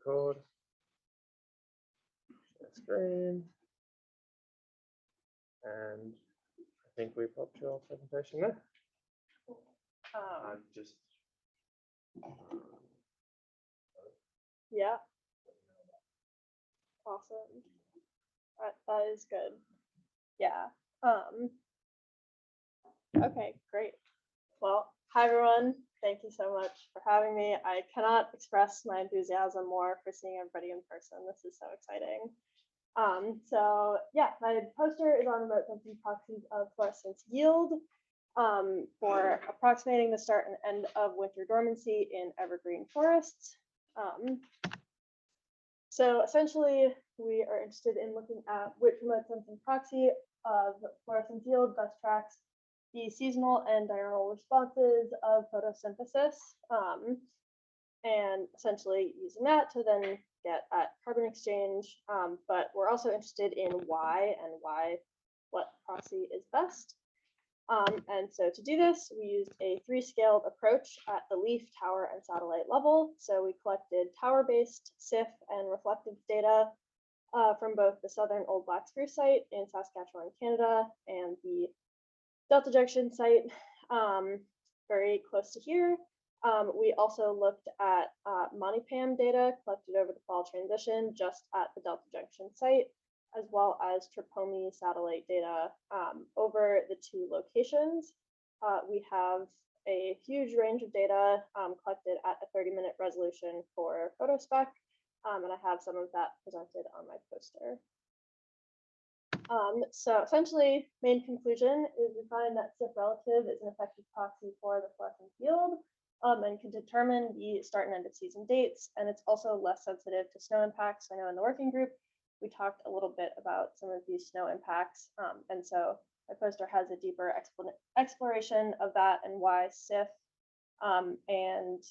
record. Share screen. And I think we popped your presentation there. Just yeah. Awesome. That is good. Yeah. Okay, great. Well, hi everyone. Thank you so much for having me. I cannot express my enthusiasm more for seeing everybody in person. This is so exciting. So yeah, my poster is on remote sensing proxies of fluorescence yield for approximating the start and end of winter dormancy in evergreen forests. So essentially, we are interested in looking at which remote sensing proxy of fluorescence yield best tracks the seasonal and diurnal responses of photosynthesis, and essentially using that to then get at carbon exchange. But we're also interested in why what proxy is best. And so to do this, we used a 3-scaled approach at the leaf, tower, and satellite level. So we collected tower-based SIF and reflective data from both the southern Old Black Spruce site in Saskatchewan, Canada, and the Delta Junction site very close to here. We also looked at MoniPam data collected over the fall transition just at the Delta Junction site, as well as Tripomi satellite data over the 2 locations. We have a huge range of data collected at a 30-minute resolution for photospec, and I have some of that presented on my poster. So essentially, main conclusion is we find that SIF relative is an effective proxy for the fluorescence yield and can determine the start and end of season dates, and it's also less sensitive to snow impacts. I know in the working group, we talked a little bit about some of these snow impacts, and so my poster has a deeper exploration of that and why SIF and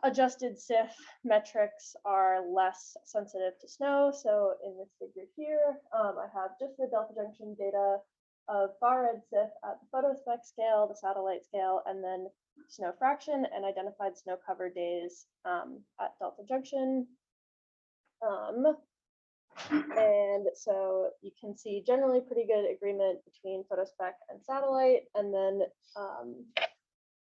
adjusted SIF metrics are less sensitive to snow. So in this figure here, I have just the Delta Junction data of far red SIF at the photospec scale, the satellite scale, and then snow fraction and identified snow cover days at Delta Junction. And so you can see generally pretty good agreement between photospec and satellite. And then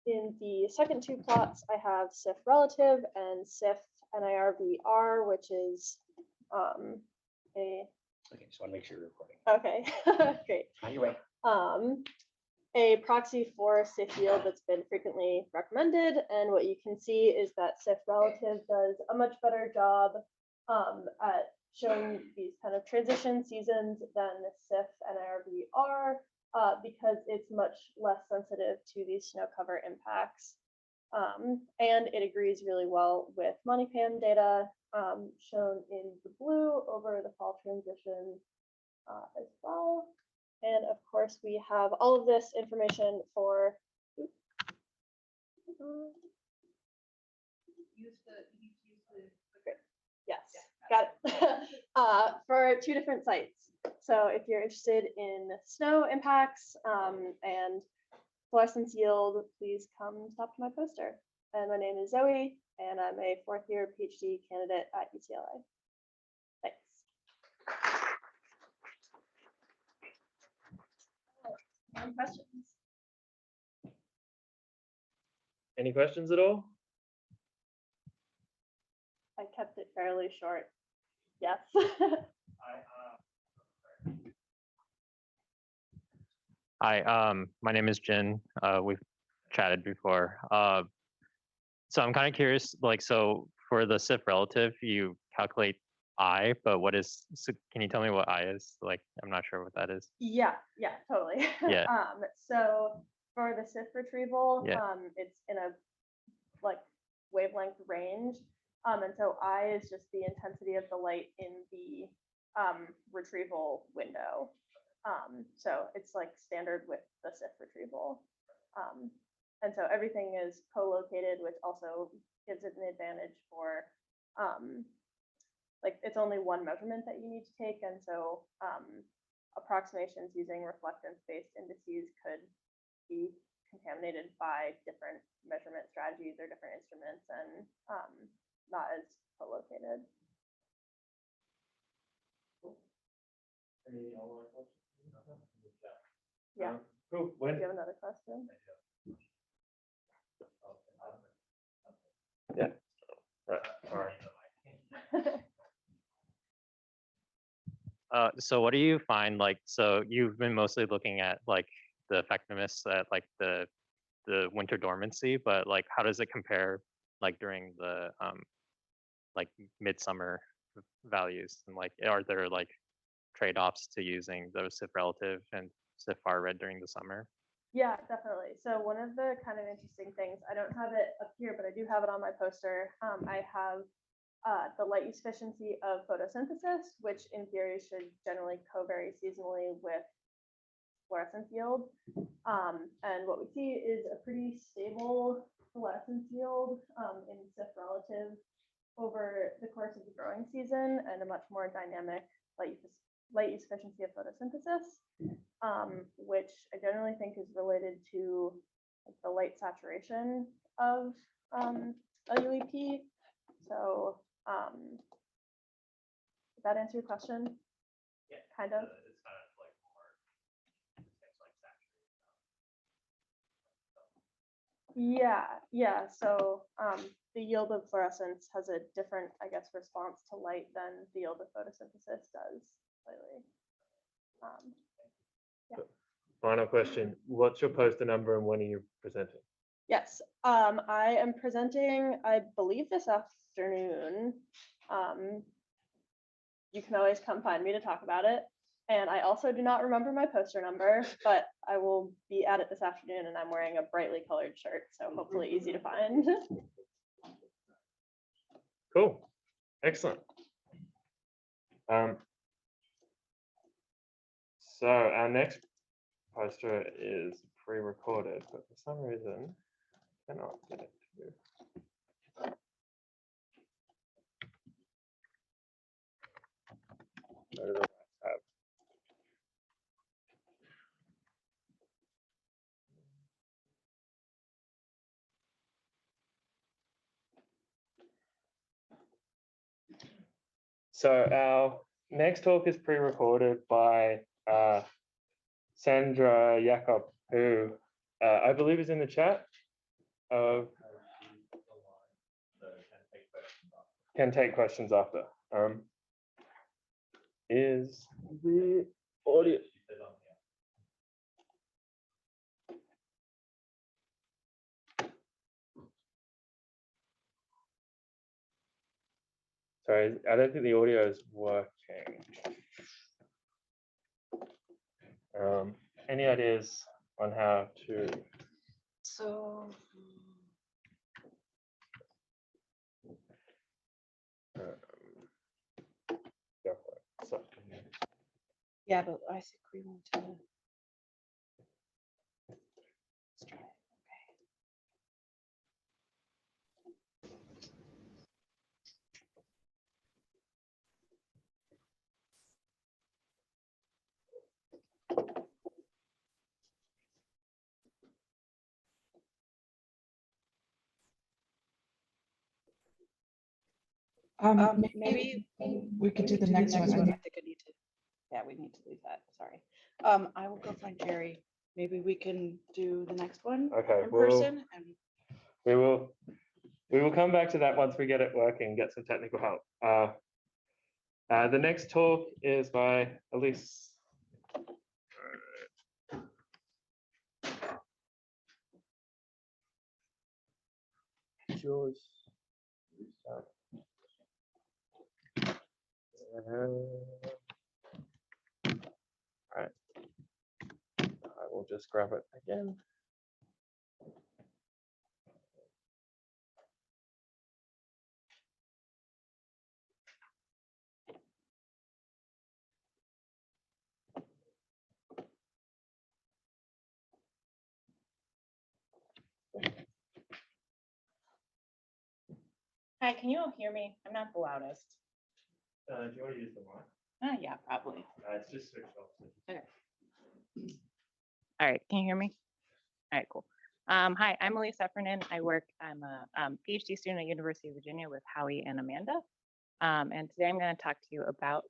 in the second 2 plots, I have SIF relative and SIF NIRVR, which is a. Okay, just want to make sure you're recording. Okay, great. On your way. A proxy for SIF yield that's been frequently recommended. And what you can see is that SIF relative does a much better job at showing these kind of transition seasons than SIF NIRVR because it's much less sensitive to these snow cover impacts. And it agrees really well with MoniPam data shown in the blue over the fall transition as well. And of course, we have all of this information for yes, got it. For 2 different sites. So if you're interested in snow impacts and fluorescence yield, please come talk to my poster. And my name is Zoe, and I'm a 4th-year PhD candidate at UCLA. Thanks. Any questions? Any questions at all? I kept it fairly short. Yes. Hi, my name is Jin. We've chatted before. So I'm kind of curious, like, so for the SIF relative, you calculate I, but what is, so can you tell me what I is? Like, I'm not sure what that is. Yeah, totally. Yeah. So for the SIF retrieval, Yeah. it's in a like wavelength range. And so I is just the intensity of the light in the retrieval window. So it's like standard with the SIF retrieval. And so everything is co-located, which also gives it an advantage for like it's only one measurement that you need to take. And so approximations using reflectance-based indices could be contaminated by different measurement strategies or different instruments. And not as co-located. Any online questions? Yeah. Cool. Do When? you have another question? Yeah. Right. All right. So what do you find like, so you've been mostly looking at like the effectiveness at like the winter dormancy, but like how does it compare like during the like midsummer values, and like are there like trade-offs to using those CIF relative and CIF far red during the summer? Yeah, definitely. So one of the kind of interesting things, I don't have it up here, but I do have it on my poster. I have the light use efficiency of photosynthesis, which in theory should generally covary seasonally with fluorescence yield. And what we see is a pretty stable fluorescence yield in CIF relative over the course of the growing season, and a much more dynamic light use efficiency of photosynthesis, which I generally think is related to the light saturation of LUEP. So did that answer your question? Yeah. Kind of. It's kind of like more things like Yeah, yeah. So the yield of fluorescence has a different, I guess, response to light than the yield of photosynthesis does slightly. Final question. What's your poster number and when are you presenting? Yes, I am presenting, I believe this afternoon. You can always come find me to talk about it. And I also do not remember my poster number, but I will be at it this afternoon, and I'm wearing a brightly colored shirt, so hopefully easy to find. Cool. Excellent. So our next poster is pre-recorded, but for some reason I cannot get it to go to the right tab. So our next talk is pre-recorded by Sandra Jakob, who I believe is in the chat. Can take questions after. Is the audio? Sorry, I don't think the audio is working. Any ideas on how to? So Go for it. So, yeah, but I think we want to. Let's try it. Okay. Maybe we could do the next one. I think I need to. Yeah, we need to leave that. Sorry. I will go find Jerry. Maybe we can do the next one okay, in well, person. And we will come back to that once we get it working, get some technical help. The next talk is by Elise. Yours. Right. I will just grab it again. Hi, can you all hear me? I'm not the loudest. Do you want to use the mic? Yeah, probably. It's just switched off. All right, can you hear me? All right, cool. Hi, I'm Elise Heffernan. I'm a PhD student at University of Virginia with Howie and Amanda. And today I'm going to talk to you about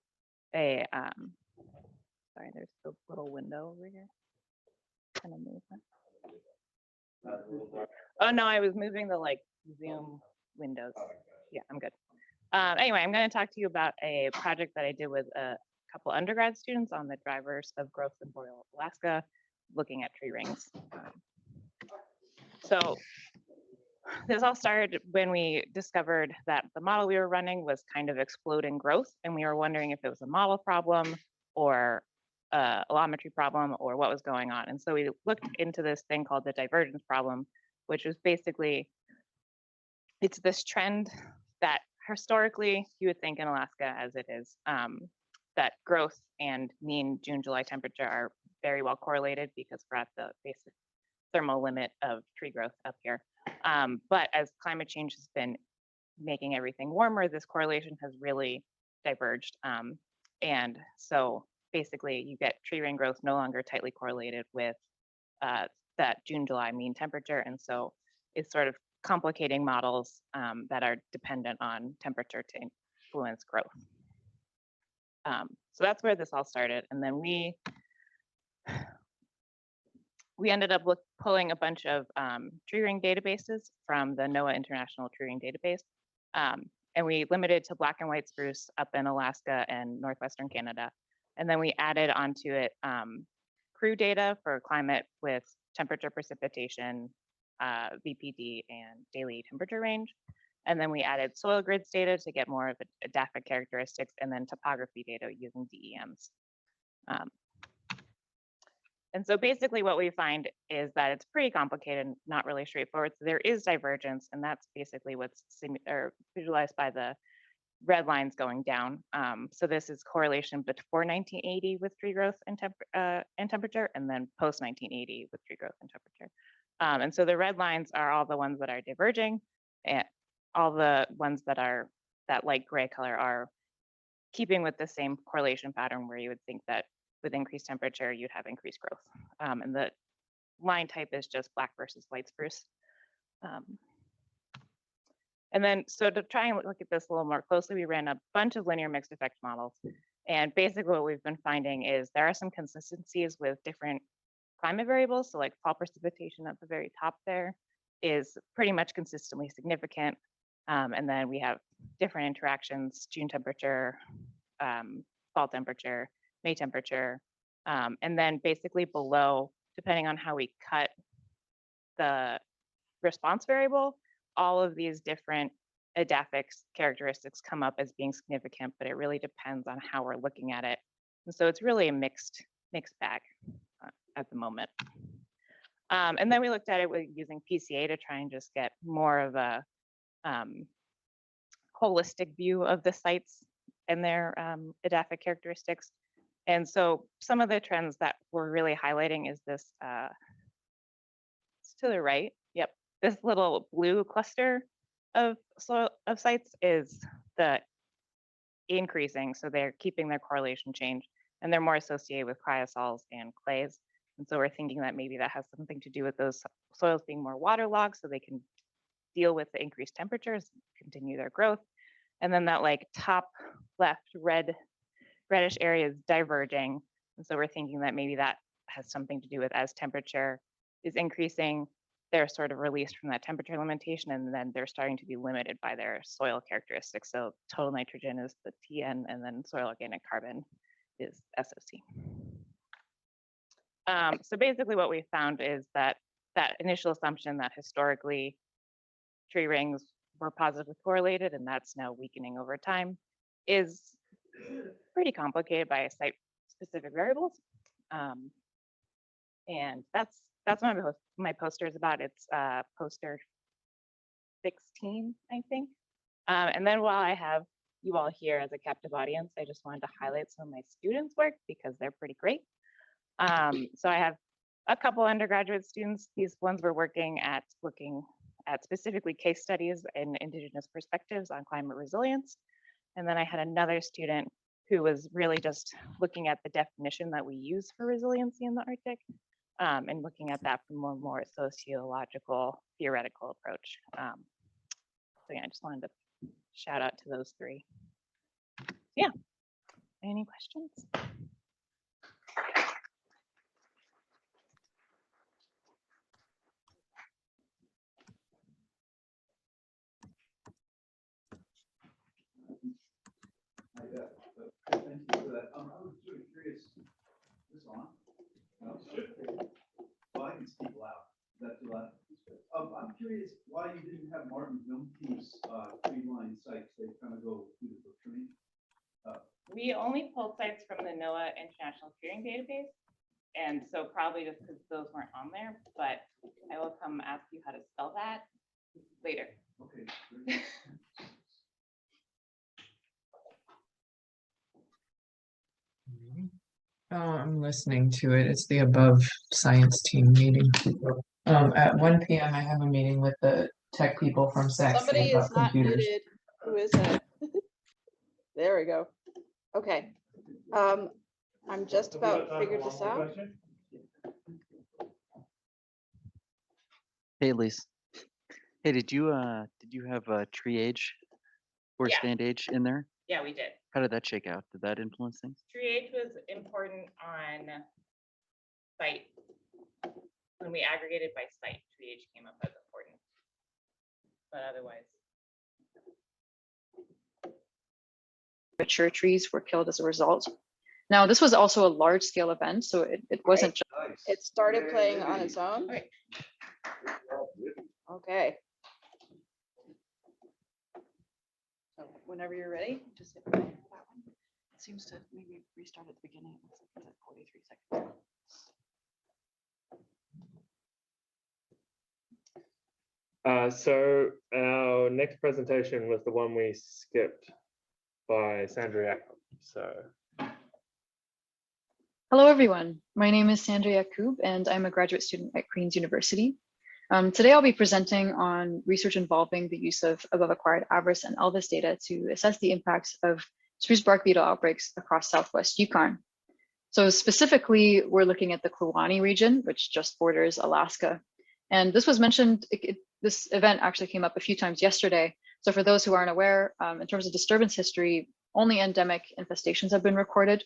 a, sorry, there's a little window over here. Kind of move that. Oh no, I was moving the like Zoom windows. Yeah, I'm good. Anyway, I'm going to talk to you about a project that I did with a couple undergrad students on the drivers of growth in Boreal Alaska, looking at tree rings. So this all started when we discovered that the model we were running was kind of exploding growth, and we were wondering if it was a model problem or a allometry problem or what was going on. And so we looked into this thing called the divergence problem, which was basically, it's this trend that historically you would think in Alaska as it is, that growth and mean June-July temperature are very well correlated because we're at the basic thermal limit of tree growth up here. But as climate change has been making everything warmer, this correlation has really diverged. And so basically you get tree ring growth no longer tightly correlated with that June-July mean temperature. And so it's sort of complicating models that are dependent on temperature to influence growth. So that's where this all started. And then we ended up pulling a bunch of tree ring databases from the NOAA International Tree Ring Database. And we limited to black and white spruce up in Alaska and northwestern Canada. And then we added onto it crew data for climate with temperature, precipitation, VPD, and daily temperature range. And then we added soil grids data to get more of the edaphic characteristics, and then topography data using DEMs. And so basically what we find is that it's pretty complicated, not really straightforward. So there is divergence, and that's basically what's visualized by the red lines going down. So this is correlation before 1980 with tree growth and temperature, and then post 1980 with tree growth and temperature. And so the red lines are all the ones that are diverging, and all the ones that are that light gray color are keeping with the same correlation pattern where you would think that with increased temperature, you'd have increased growth. And the line type is just black versus white spruce. And then, so to try and look at this a little more closely, we ran a bunch of linear mixed effect models. And basically what we've been finding is there are some consistencies with different climate variables. So like fall precipitation at the very top there is pretty much consistently significant. And then we have different interactions, June temperature, fall temperature, May temperature, and then basically below, depending on how we cut the response variable, all of these different edaphic characteristics come up as being significant, but it really depends on how we're looking at it. And so it's really a mixed bag at the moment. And then we looked at it with using PCA to try and just get more of a holistic view of the sites and their edaphic characteristics. And so some of the trends that we're really highlighting is this, it's to the right, yep, this little blue cluster of sites is the increasing, so they're keeping their correlation change, and they're more associated with cryosols and clays. And so we're thinking that maybe that has something to do with those soils being more waterlogged so they can deal with the increased temperatures, continue their growth. And then that like top left reddish area is diverging. And so we're thinking that maybe that has something to do with as temperature is increasing, they're sort of released from that temperature limitation, and then they're starting to be limited by their soil characteristics. So total nitrogen is the TN, and then soil organic carbon is SOC. So basically what we found is that that initial assumption that historically tree rings were positively correlated, and that's now weakening over time, is pretty complicated by site-specific variables. And that's what my poster is about. It's poster 16, I think. And then while I have you all here as a captive audience, I just wanted to highlight some of my students' work because they're pretty great. So I have a couple undergraduate students. These ones were looking at specifically case studies and Indigenous perspectives on climate resilience. And then I had another student who was really just looking at the definition that we use for resiliency in the Arctic. and looking at that from a more sociological, theoretical approach. So yeah, I just wanted to shout out to those three. Yeah. Any questions? Thank you for that. I was really curious. This on? No? Well, I can speak loud. Is that too loud? I'm curious why you didn't have Martin Wilke's tree line sites. They kind of go through the tree. We only pulled sites from the NOAA International Tree Database. And so probably just because those weren't on there, but I will come ask you how to spell that later. Okay. Great. Oh, I'm listening to it. It's the above science team meeting. At 1 p.m. I have a meeting with the tech people from Sac Somebody State about is not computers. muted. Who is it? There we go. Okay. I'm just about figured this out. Hey, Elise. Hey, did you have a tree age or Yeah. stand age in there? Yeah, we did. How did that shake out? Did that influence things? Tree age was important on site. When we aggregated by site, tree age came up as important. But otherwise. Mature trees were killed as a result. Now, this was also a large scale event, so it wasn't just Nice. It started playing on its own. Okay. Okay. So whenever you're ready, just hit play. That one. It seems to maybe restart at the beginning. It looks like it's at 43 seconds. So our next presentation was the one we skipped by Sandra Jacob. So Hello, everyone. My name is Sandra Yakub, and I'm a graduate student at Queen's University. Today, I'll be presenting on research involving the use of above acquired Avarice and Elvis data to assess the impacts of spruce bark beetle outbreaks across Southwest Yukon. So specifically, we're looking at the Kluane region, which just borders Alaska. And this was mentioned, this event actually came up a few times yesterday. So for those who aren't aware, in terms of disturbance history, only endemic infestations have been recorded.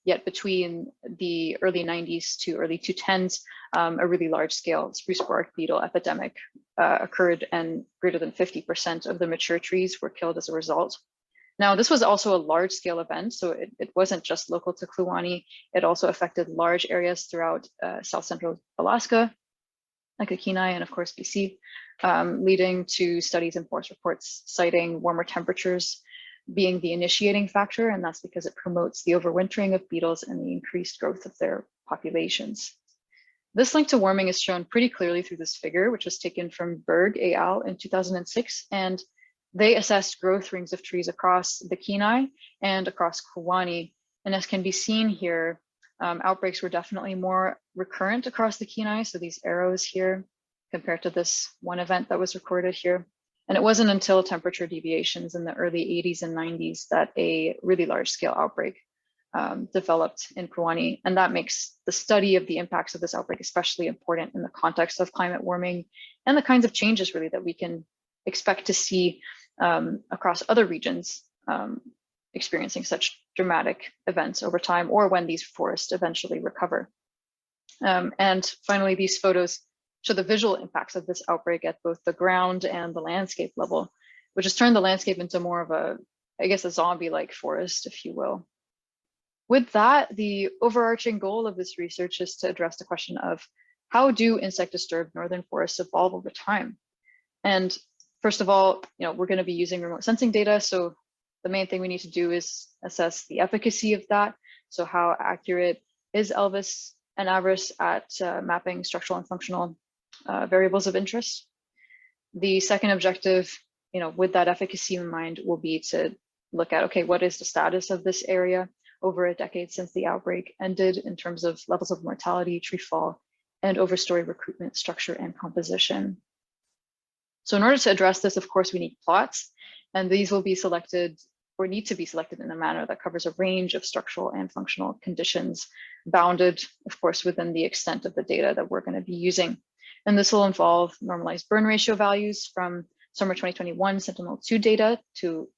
Yet between the early 90s to early 2010s, a really large scale spruce bark beetle epidemic occurred, and greater than 50% of the mature trees were killed as a result. Now, this was also a large scale event, so it wasn't just local to Kluane. It also affected large areas throughout South Central Alaska, like Kenai and of course BC, leading to studies and forest reports citing warmer temperatures being the initiating factor, and that's because it promotes the overwintering of beetles and the increased growth of their populations. This link to warming is shown pretty clearly through this figure, which was taken from Berg et al. In 2006, and they assessed growth rings of trees across the Kenai and across Kluane. And as can be seen here, outbreaks were definitely more recurrent across the Kenai, so these arrows here, compared to this one event that was recorded here. And it wasn't until temperature deviations in the early 80s and 90s that a really large scale outbreak developed in Kluane. And that makes the study of the impacts of this outbreak especially important in the context of climate warming and the kinds of changes really that we can expect to see across other regions experiencing such dramatic events over time, or when these forests eventually recover. And finally, these photos show the visual impacts of this outbreak at both the ground and the landscape level, which has turned the landscape into more of a, I guess, a zombie-like forest, if you will. With that, the overarching goal of this research is to address the question of how do insect-disturbed northern forests evolve over time? And first of all, we're going to be using remote sensing data. So the main thing we need to do is assess the efficacy of that. So how accurate is Elvis and Avarice at mapping structural and functional variables of interest? The second objective, with that efficacy in mind, will be to look at, okay, what is the status of this area over a decade since the outbreak ended in terms of levels of mortality, tree fall, and overstory recruitment structure and composition. So in order to address this, of course, we need plots, and these will be selected or need to be selected in a manner that covers a range of structural and functional conditions, bounded, of course, within the extent of the data that we're going to be using. And this will involve normalized burn ratio values from summer 2021 Sentinel-2 data to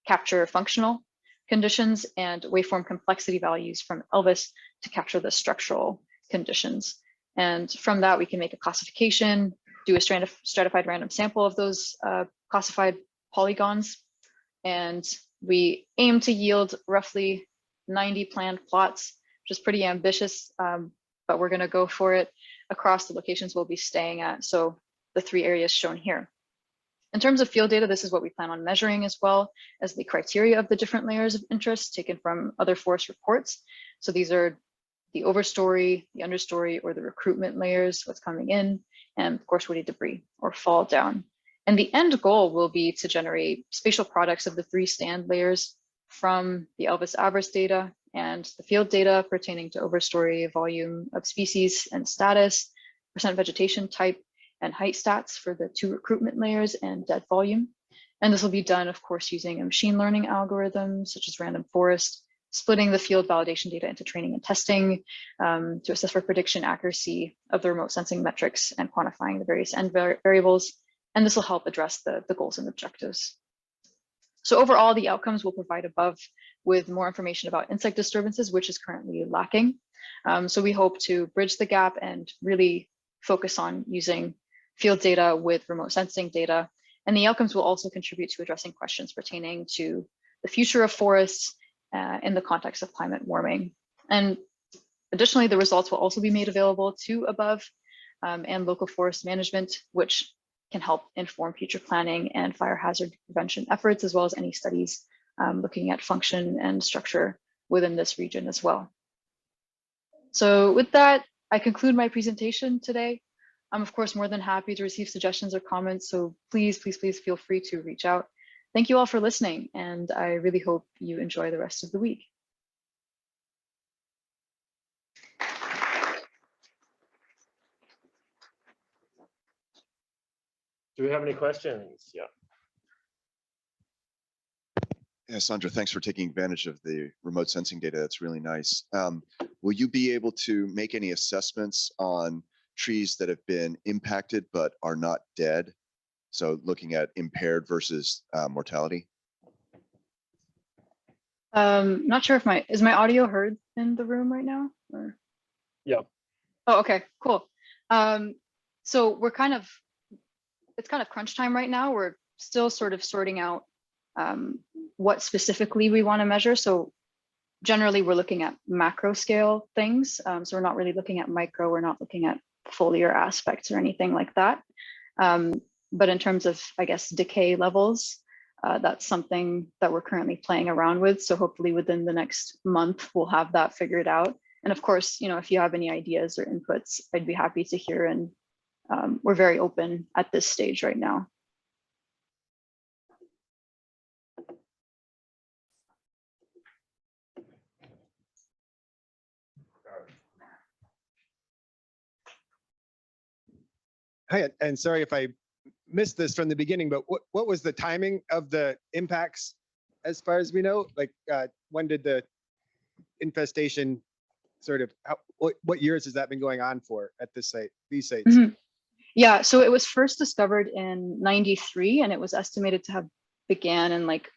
capture functional conditions, and waveform complexity values from ELVIS to capture the structural conditions. And from that, we can make a classification, do a stratified random sample of those classified polygons. And we aim to yield roughly 90 planned plots, which is pretty ambitious, but we're going to go for it across the locations we'll be staying at. So the 3 areas shown here. In terms of field data, this is what we plan on measuring, as well as the criteria of the different layers of interest taken from other forest reports. So these are the overstory, the understory, or the recruitment layers, what's coming in, and of course, woody debris or fall down. And the end goal will be to generate spatial products of the 3 stand layers from the ELVIS avarice data and the field data pertaining to overstory, volume of species and status, percent vegetation type, and height stats for the 2 recruitment layers and dead volume. And this will be done, of course, using a machine learning algorithm such as random forest, splitting the field validation data into training and testing to assess for prediction accuracy of the remote sensing metrics and quantifying the various end variables. And this will help address the goals and objectives. So overall, the outcomes will provide above with more information about insect disturbances, which is currently lacking. So we hope to bridge the gap and really focus on using field data with remote sensing data. And the outcomes will also contribute to addressing questions pertaining to the future of forests in the context of climate warming. And additionally, the results will also be made available to above and local forest management, which can help inform future planning and fire hazard prevention efforts, as well as any studies looking at function and structure within this region as well. So with that, I conclude my presentation today. I'm of course more than happy to receive suggestions or comments, so please feel free to reach out. Thank you all for listening, and I really hope you enjoy the rest of the week. Do we have any questions? Yeah. Yeah, Sandra, thanks for taking advantage of the remote sensing data. That's really nice. Will you be able to make any assessments on trees that have been impacted but are not dead? So looking at impaired versus mortality? Not sure if is my audio heard in the room right now? Or? Yeah. Oh, okay, cool. So we're it's kind of crunch time right now. We're still sort of sorting out what specifically we want to measure. So generally we're looking at macro scale things. So we're not really looking at micro, we're not looking at foliar aspects or anything like that. But in terms of, I guess, decay levels, that's something that we're currently playing around with. So hopefully within the next month, we'll have that figured out. And of course, if you have any ideas or inputs, I'd be happy to hear. And we're very open at this stage right now. Hi, and sorry if I missed this from the beginning, but what was the timing of the impacts as far as we know? Like when did the infestation sort of, what years has that been going on for at this site, these sites? Mm-hmm. Yeah, so it was first discovered in '93 and it was estimated to have began in like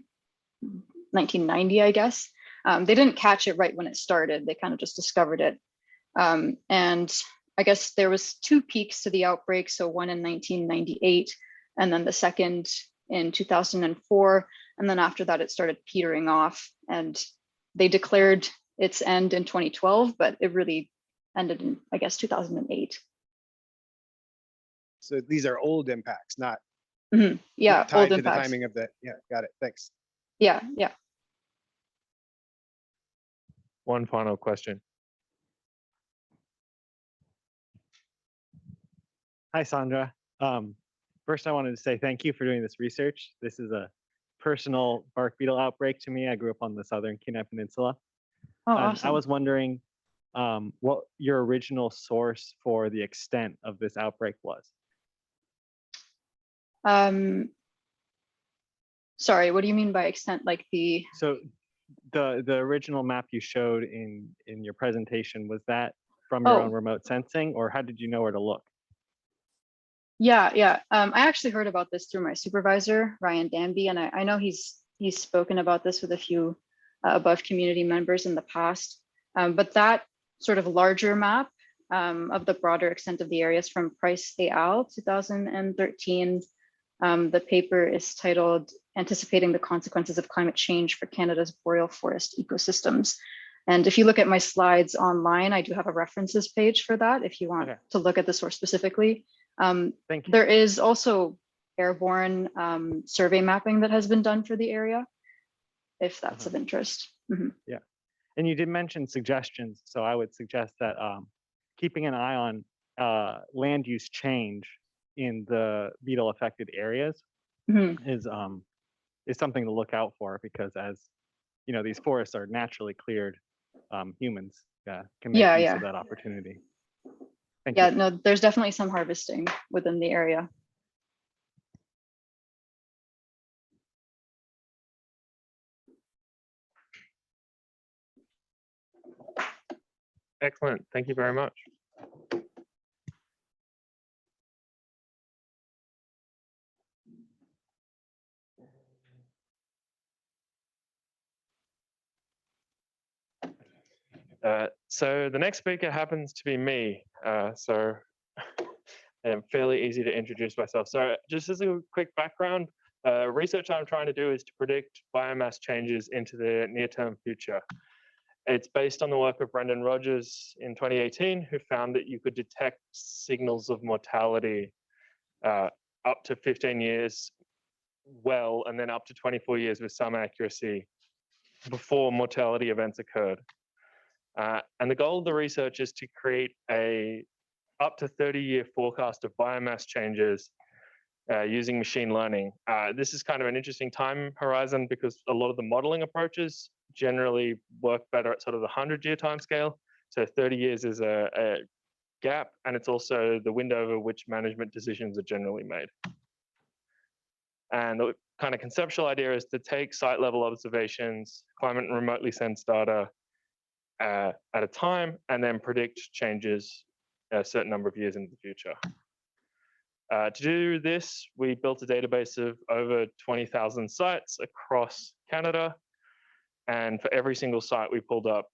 1990, I guess. They didn't catch it right when it started. They kind of just discovered it. And I guess there was 2 peaks to the outbreak. So one in 1998, and then the second in 2004. And then after that, it started petering off, and they declared its end in 2012, but it really ended in, I guess, 2008. So these are old impacts, not yeah, tied old to impacts. the timing of the, yeah, got it, thanks. Yeah. One final question. Hi, Sandra. First, I wanted to say thank you for doing this research. This is a personal bark beetle outbreak to me. I grew up on the southern Kenai Peninsula. Oh, and awesome. I was wondering what your original source for the extent of this outbreak was. Sorry, what do you mean by extent? Like the, So the original map you showed in your presentation, was that from your own oh, remote sensing, or how did you know where to look? yeah. I actually heard about this through my supervisor, Ryan Danby, and I know he's spoken about this with a few above community members in the past. But that sort of larger map of the broader extent of the areas from Price et al. 2013. The paper is titled Anticipating the Consequences of Climate Change for Canada's Boreal Forest Ecosystems. And if you look at my slides online, I do have a references page for that if you want to look at the source specifically. Thank you. There is also airborne survey mapping that has been done for the area, if that's of interest. Yeah, and you did mention suggestions, so I would suggest that keeping an eye on land use change in the beetle affected areas is something to look out for, because as you know, these forests are naturally cleared, humans can make use of that opportunity. Thank you. No, there's definitely some harvesting within the area. Excellent. Thank you very much. So the next speaker happens to be me. So I'm fairly easy to introduce myself. So just as a quick background, research I'm trying to do is to predict biomass changes into the near-term future. It's based on the work of Brendan Rogers in 2018, who found that you could detect signals of mortality up to 15 years well, and then up to 24 years with some accuracy before mortality events occurred. And the goal of the research is to create a up to 30-year forecast of biomass changes using machine learning. This is kind of an interesting time horizon because a lot of the modeling approaches generally work better at sort of the 100-year timescale. So 30 years is a gap, and it's also the window over which management decisions are generally made. And the kind of conceptual idea is to take site level observations, climate and remotely sensed data at a time, and then predict changes a certain number of years into the future. To do this, we built a database of over 20,000 sites across Canada. And for every single site, we pulled up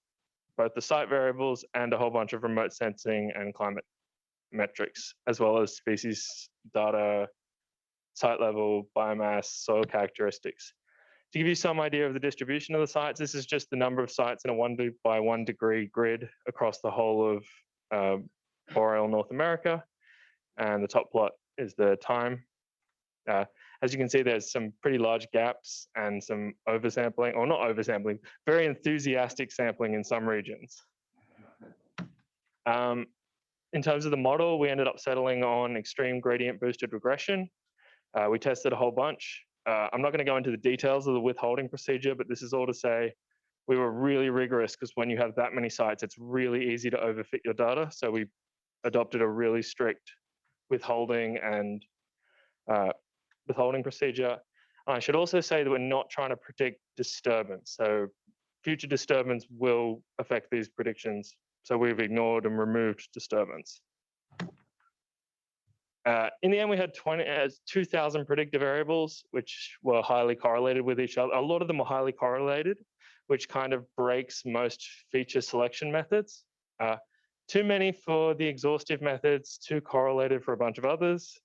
both the site variables and a whole bunch of remote sensing and climate metrics, as well as species data, site level, biomass, soil characteristics. To give you some idea of the distribution of the sites, this is just the number of sites in a 1 by 1 degree grid across the whole of boreal North America. And the top plot is the time. As you can see, there's some pretty large gaps and some oversampling, or not oversampling, very enthusiastic sampling in some regions. In terms of the model, we ended up settling on extreme gradient boosted regression. We tested a whole bunch. I'm not going to go into the details of the withholding procedure, but this is all to say we were really rigorous because when you have that many sites, it's really easy to overfit your data. So we adopted a really strict withholding and withholding procedure. I should also say that we're not trying to predict disturbance. So future disturbance will affect these predictions. So we've ignored and removed disturbance. In the end, we had 2,000 predictive variables, which were highly correlated with each other. A lot of them were highly correlated, which kind of breaks most feature selection methods. Too many for the exhaustive methods, too correlated for a bunch of others.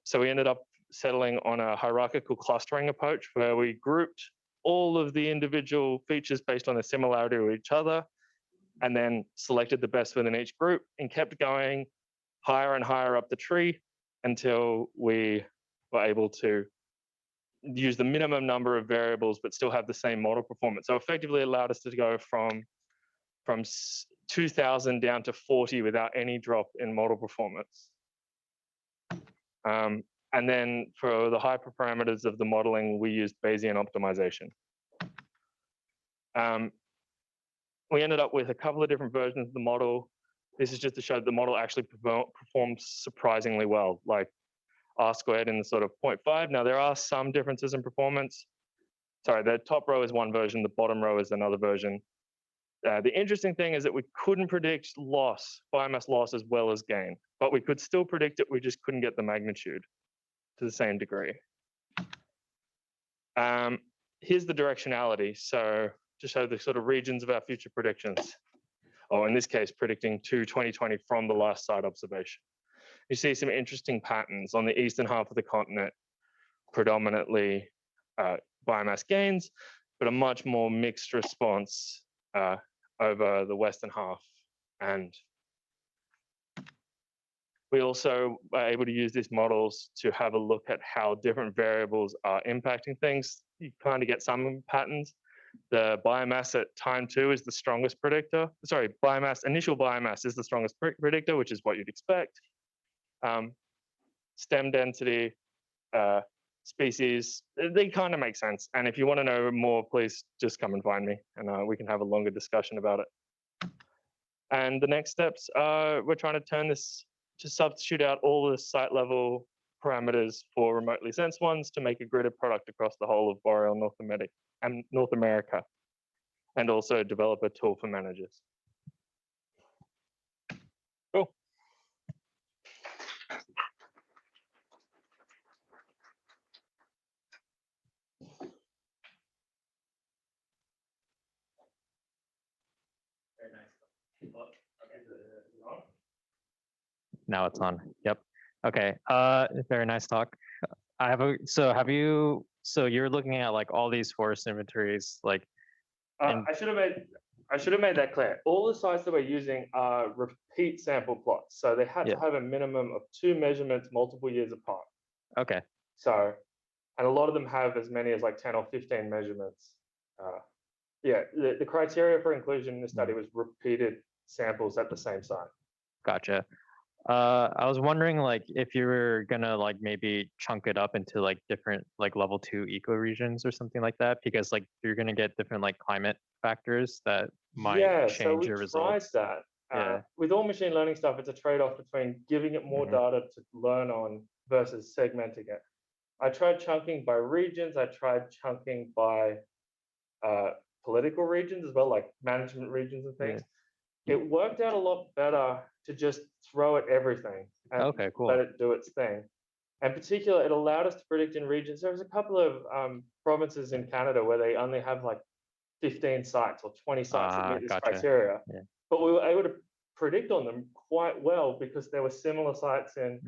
So we ended up settling on a hierarchical clustering approach where we grouped all of the individual features based on their similarity to each other, and then selected the best within each group and kept going higher and higher up the tree until we were able to use the minimum number of variables but still have the same model performance. So effectively allowed us to go from 2,000 down to 40 without any drop in model performance. And then for the hyperparameters of the modeling, we used Bayesian optimization. We ended up with a couple of different versions of the model. This is just to show that the model actually performs surprisingly well. Like R squared in the sort of 0.5. Now there are some differences in performance. Sorry, the top row is one version, the bottom row is another version. The interesting thing is that we couldn't predict loss, biomass loss, as well as gain, but we could still predict it. We just couldn't get the magnitude to the same degree. Here's the directionality. So to show the sort of regions of our future predictions, or in this case, predicting to 2020 from the last site observation. You see some interesting patterns on the eastern half of the continent, predominantly biomass gains, but a much more mixed response over the western half. And we also are able to use these models to have a look at how different variables are impacting things. You kind of get some patterns. The biomass at time 2 is the strongest predictor. Sorry, initial biomass is the strongest predictor, which is what you'd expect. Stem density, species, they kind of make sense. And if you want to know more, please just come and find me and we can have a longer discussion about it. And the next steps are we're trying to turn this to substitute out all the site level parameters for remotely sensed ones to make a gridded product across the whole of boreal North America, and also develop a tool for managers. Cool. Very nice. Look, okay, is it on? Now it's on. Yep. Okay. Very nice talk. I have a, so you're looking at like all these forest inventories, like, I should have made that clear. All the sites that we're using are repeat sample plots. So they had to have a minimum of 2 measurements multiple years apart. okay. So, and a lot of them have as many as like 10 or 15 measurements. Yeah, the criteria for inclusion in the study was repeated samples at the same site. Gotcha. I was wondering like if you were gonna like maybe chunk it up into like different like level 2 ecoregions or something like that, because like you're gonna get different like climate factors that might change your results. Tried that. With all machine learning stuff, it's a trade-off between giving it more data to learn on versus segmenting it. I tried chunking by regions. I tried chunking by political regions as well, like management regions and things. It worked out a lot better to just throw at everything and let it do its thing. In particular, it allowed us to predict in regions. There was a couple of provinces in Canada where they only have like 15 sites or 20 sites that meet this criteria. But we were able to predict on them quite well because there were similar sites in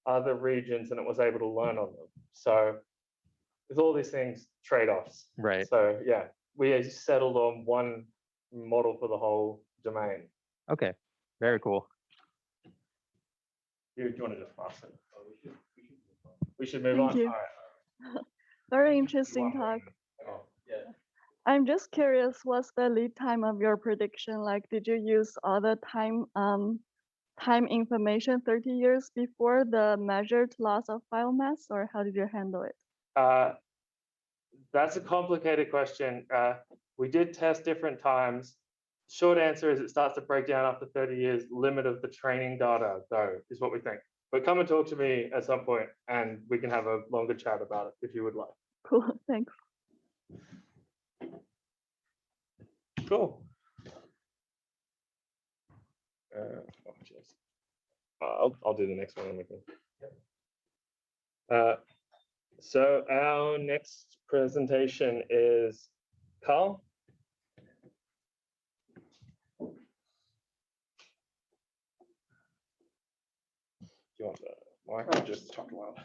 other regions and it was able to learn on them. So with all these things, trade-offs. Right. So yeah, we settled on one model for the whole domain. Okay, very cool. Do you want to just pass it? We should move Thank on. you. All right. Very interesting talk. Oh, yeah. I'm just curious, what's the lead time of your prediction? Like, did you use all the time information 30 years before the measured loss of biomass, or how did you handle it? That's a complicated question. We did test different times. Short answer is it starts to break down after 30 years. Limit of the training data, though, is what we think. But come and talk to me at some point and we can have a longer chat about it if you would like. Cool, thanks. Cool. I'll do the next one. So our next presentation is Carl. Do you want the mic? Just talk loud.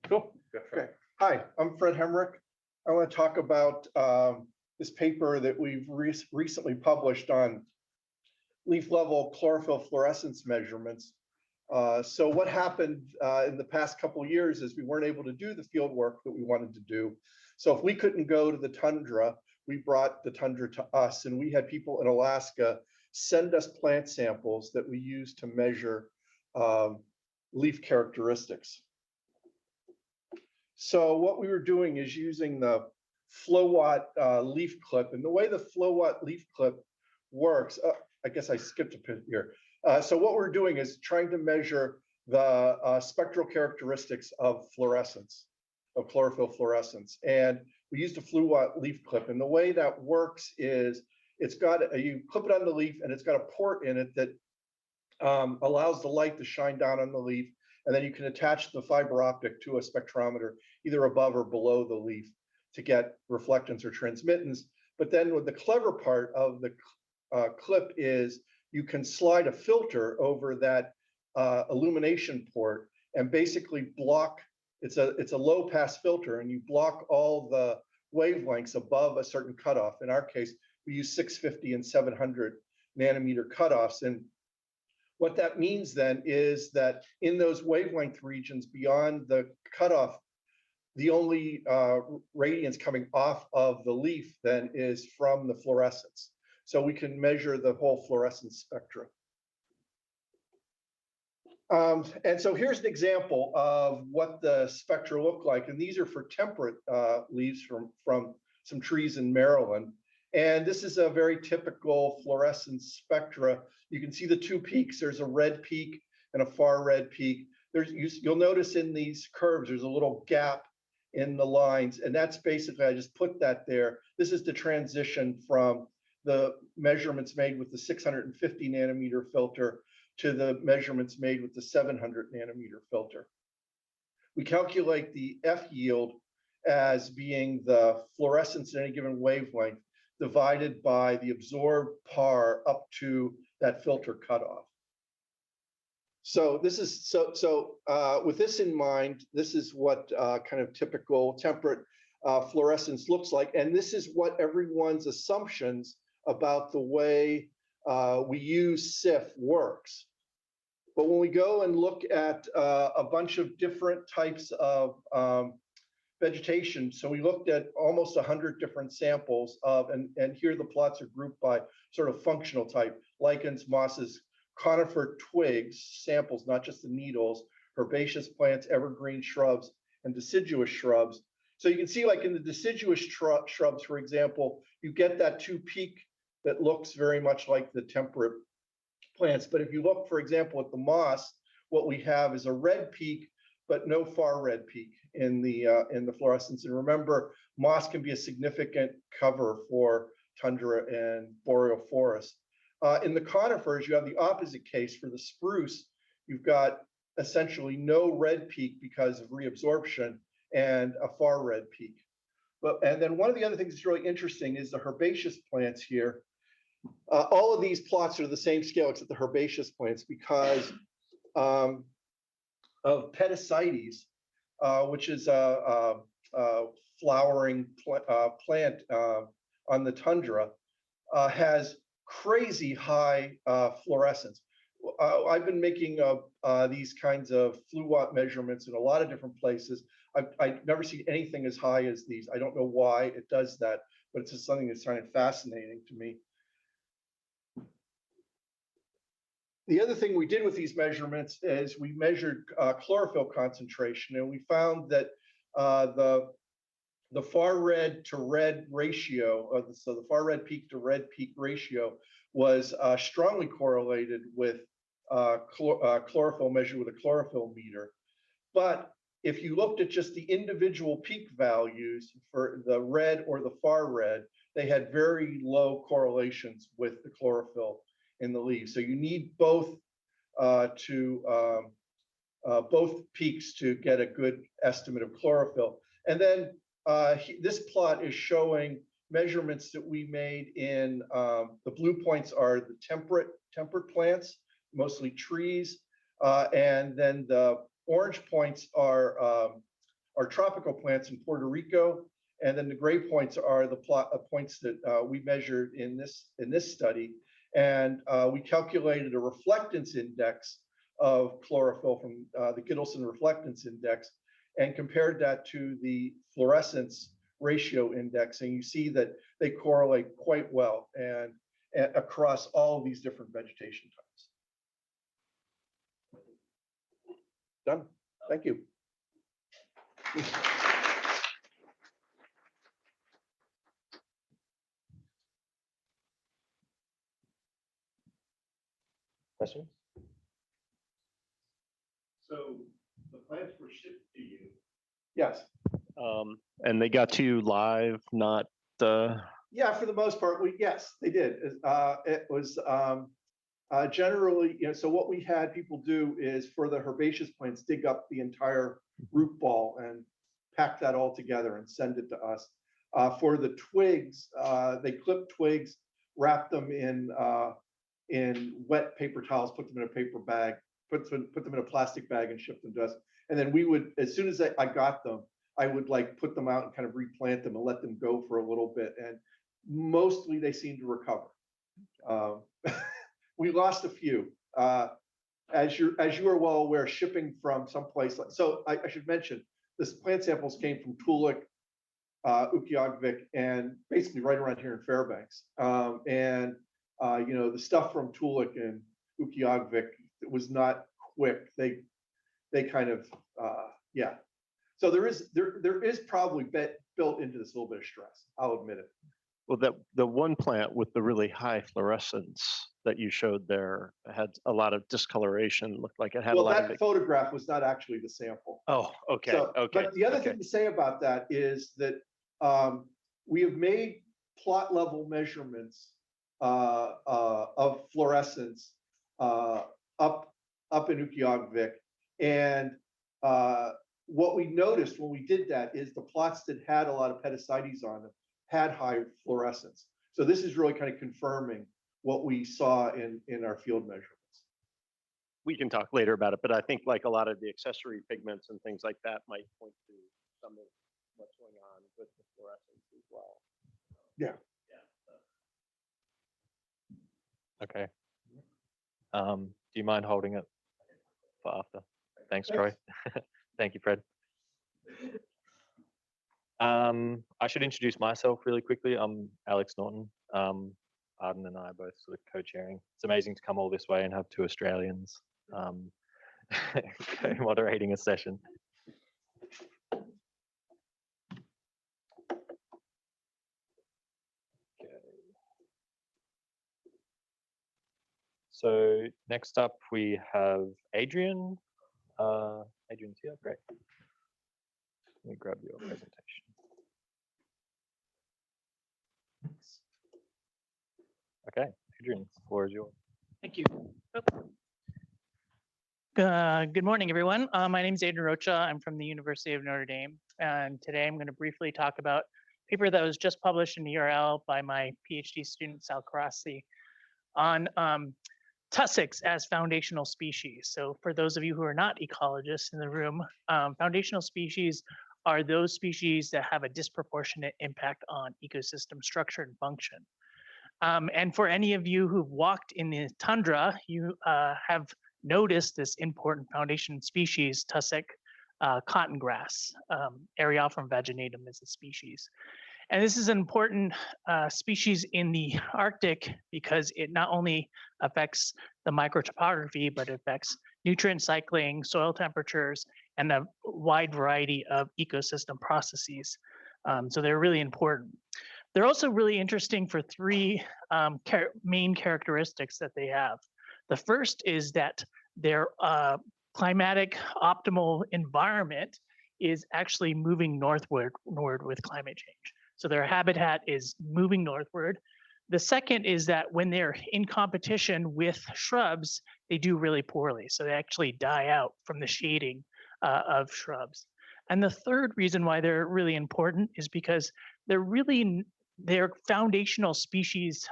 Cool. Okay. Hi, I'm Fred Hemrick. I want to talk about this paper that we've recently published on leaf level chlorophyll fluorescence measurements. So what happened in the past couple of years is we weren't able to do the field work that we wanted to do. So if we couldn't go to the tundra, we brought the tundra to us, and we had people in Alaska send us plant samples that we use to measure leaf characteristics. So what we were doing is using the FlowWatt leaf clip, and the way the FlowWatt leaf clip works, I guess I skipped a bit here. So what we're doing is trying to measure the spectral characteristics of fluorescence, of chlorophyll fluorescence. And we used a fluo leaf clip. And the way that works is it's got, you clip it on the leaf and it's got a port in it that allows the light to shine down on the leaf. And then you can attach the fiber optic to a spectrometer, either above or below the leaf, to get reflectance or transmittance. But then with the clever part of the clip is you can slide a filter over that illumination port and basically block, it's a low pass filter, and you block all the wavelengths above a certain cutoff. In our case, we use 650 and 700 nanometer cutoffs. And what that means then is that in those wavelength regions beyond the cutoff, the only radiance coming off of the leaf then is from the fluorescence. So we can measure the whole fluorescence spectrum. And so here's an example of what the spectra look like. And these are for temperate leaves from some trees in Maryland. And this is a very typical fluorescence spectra. You can see the two peaks. There's a red peak and a far red peak. You'll notice in these curves, there's a little gap in the lines. And that's basically, I just put that there. This is the transition from the measurements made with the 650 nanometer filter to the measurements made with the 700 nanometer filter. We calculate the F yield as being the fluorescence in any given wavelength divided by the absorbed par up to that filter cutoff. So this is with this in mind, this is what kind of typical temperate fluorescence looks like, and this is what everyone's assumptions about the way we use SIF works. But when we go and look at a bunch of different types of vegetation, so we looked at almost 100 different samples of, and here the plots are grouped by sort of functional type: lichens, mosses, conifer twigs, samples, not just the needles, herbaceous plants, evergreen shrubs, and deciduous shrubs. So you can see, like in the deciduous shrubs, for example, you get that two peak that looks very much like the temperate plants. But if you look, for example, at the moss, what we have is a red peak, but no far red peak in the fluorescence. And remember, moss can be a significant cover for tundra and boreal forests. In the conifers, you have the opposite case. For the spruce, you've got essentially no red peak because of reabsorption and a far red peak. And then one of the other things that's really interesting is the herbaceous plants here. All of these plots are the same scale except the herbaceous plants because of Pedicites, which is a flowering plant on the tundra, has crazy high fluorescence. I've been making these kinds of fluot measurements in a lot of different places. I've never seen anything as high as these. I don't know why it does that, but it's just something that's kind of fascinating to me. The other thing we did with these measurements is we measured chlorophyll concentration, and we found that the far red to red ratio, so the far red peak to red peak ratio, was strongly correlated with chlorophyll measured with a chlorophyll meter. But if you looked at just the individual peak values for the red or the far red, they had very low correlations with the chlorophyll in the leaves. So you need both both peaks to get a good estimate of chlorophyll. And then this plot is showing measurements that we made in the blue points are the temperate plants, mostly trees, and then the orange points are tropical plants in Puerto Rico, and then the gray points are the points that we measured in this study. And we calculated a reflectance index of chlorophyll from the Gittleson reflectance index and compared that to the fluorescence ratio index. And you see that they correlate quite well and across all of these different vegetation types. Done. Thank you. Questions? Yes. And they got to you live, not Yeah, for the most part, yes, they did. It was generally, so what we had people do is for the herbaceous plants, dig up the entire root ball and pack that all together and send it to us. For the twigs, they clip twigs, wrap them in wet paper towels, put them in a paper bag, put them in a plastic bag and ship them to us. And then we would, as soon as I got them, I would like put them out and kind of replant them and let them go for a little bit. And mostly they seem to recover. We lost a few. As you are well aware, shipping from someplace like, so I should mention, this plant samples came from Tulik, Ukiagvik, and basically right around here in Fairbanks. The stuff from Tulik and Ukiagvik was not quick. They kind of, yeah. So there is probably built into this a little bit of stress. I'll admit it. well, the one plant with the really high fluorescence that you showed there had a lot of discoloration. Looked like it had a Well, lot that of. photograph was not actually the sample. Oh, okay, So, okay. But the other okay. thing to say about that is that we have made plot level measurements of fluorescence up in Ukiagvik, and what we noticed when we did that is the plots that had a lot of pedicides on them had high fluorescence. So this is really kind of confirming what we saw in our field measurements. We can talk later about it, but I think like a lot of the accessory pigments and things like that might point to some of what's going on with the fluorescence as well. Yeah. Okay. Do you mind holding it for after? Thanks, Troy. Thank you, Fred. I should introduce myself really quickly. I'm Alex Norton. Arden and I are both sort of co-chairing. It's amazing to come all this way and have two Australians moderating a session. So next up we have Adrian. Adrian's here, great. Let me grab your presentation. Okay, Adrian, the floor is yours. Thank you. Good morning, everyone. My name is Adrian Rocha. I'm from the University of Notre Dame. And today I'm going to briefly talk about a paper that was just published in the URL by my PhD student, Sal Carassi, on tussocks as foundational species. So for those of you who are not ecologists in the room, foundational species are those species that have a disproportionate impact on ecosystem structure and function. And for any of you who've walked in the tundra, you have noticed this important foundation species, tussock cottongrass. Areophrum vaginatum is a species. And this is an important species in the Arctic because it not only affects the microtopography, but it affects nutrient cycling, soil temperatures, and a wide variety of ecosystem processes. So they're really important. They're also really interesting for three main characteristics that they have. The first is that their climatic optimal environment is actually moving northward with climate change. So their habitat is moving northward. The second is that when they're in competition with shrubs, they do really poorly. So they actually die out from the shading of shrubs. And the third reason why they're really important is because their foundational species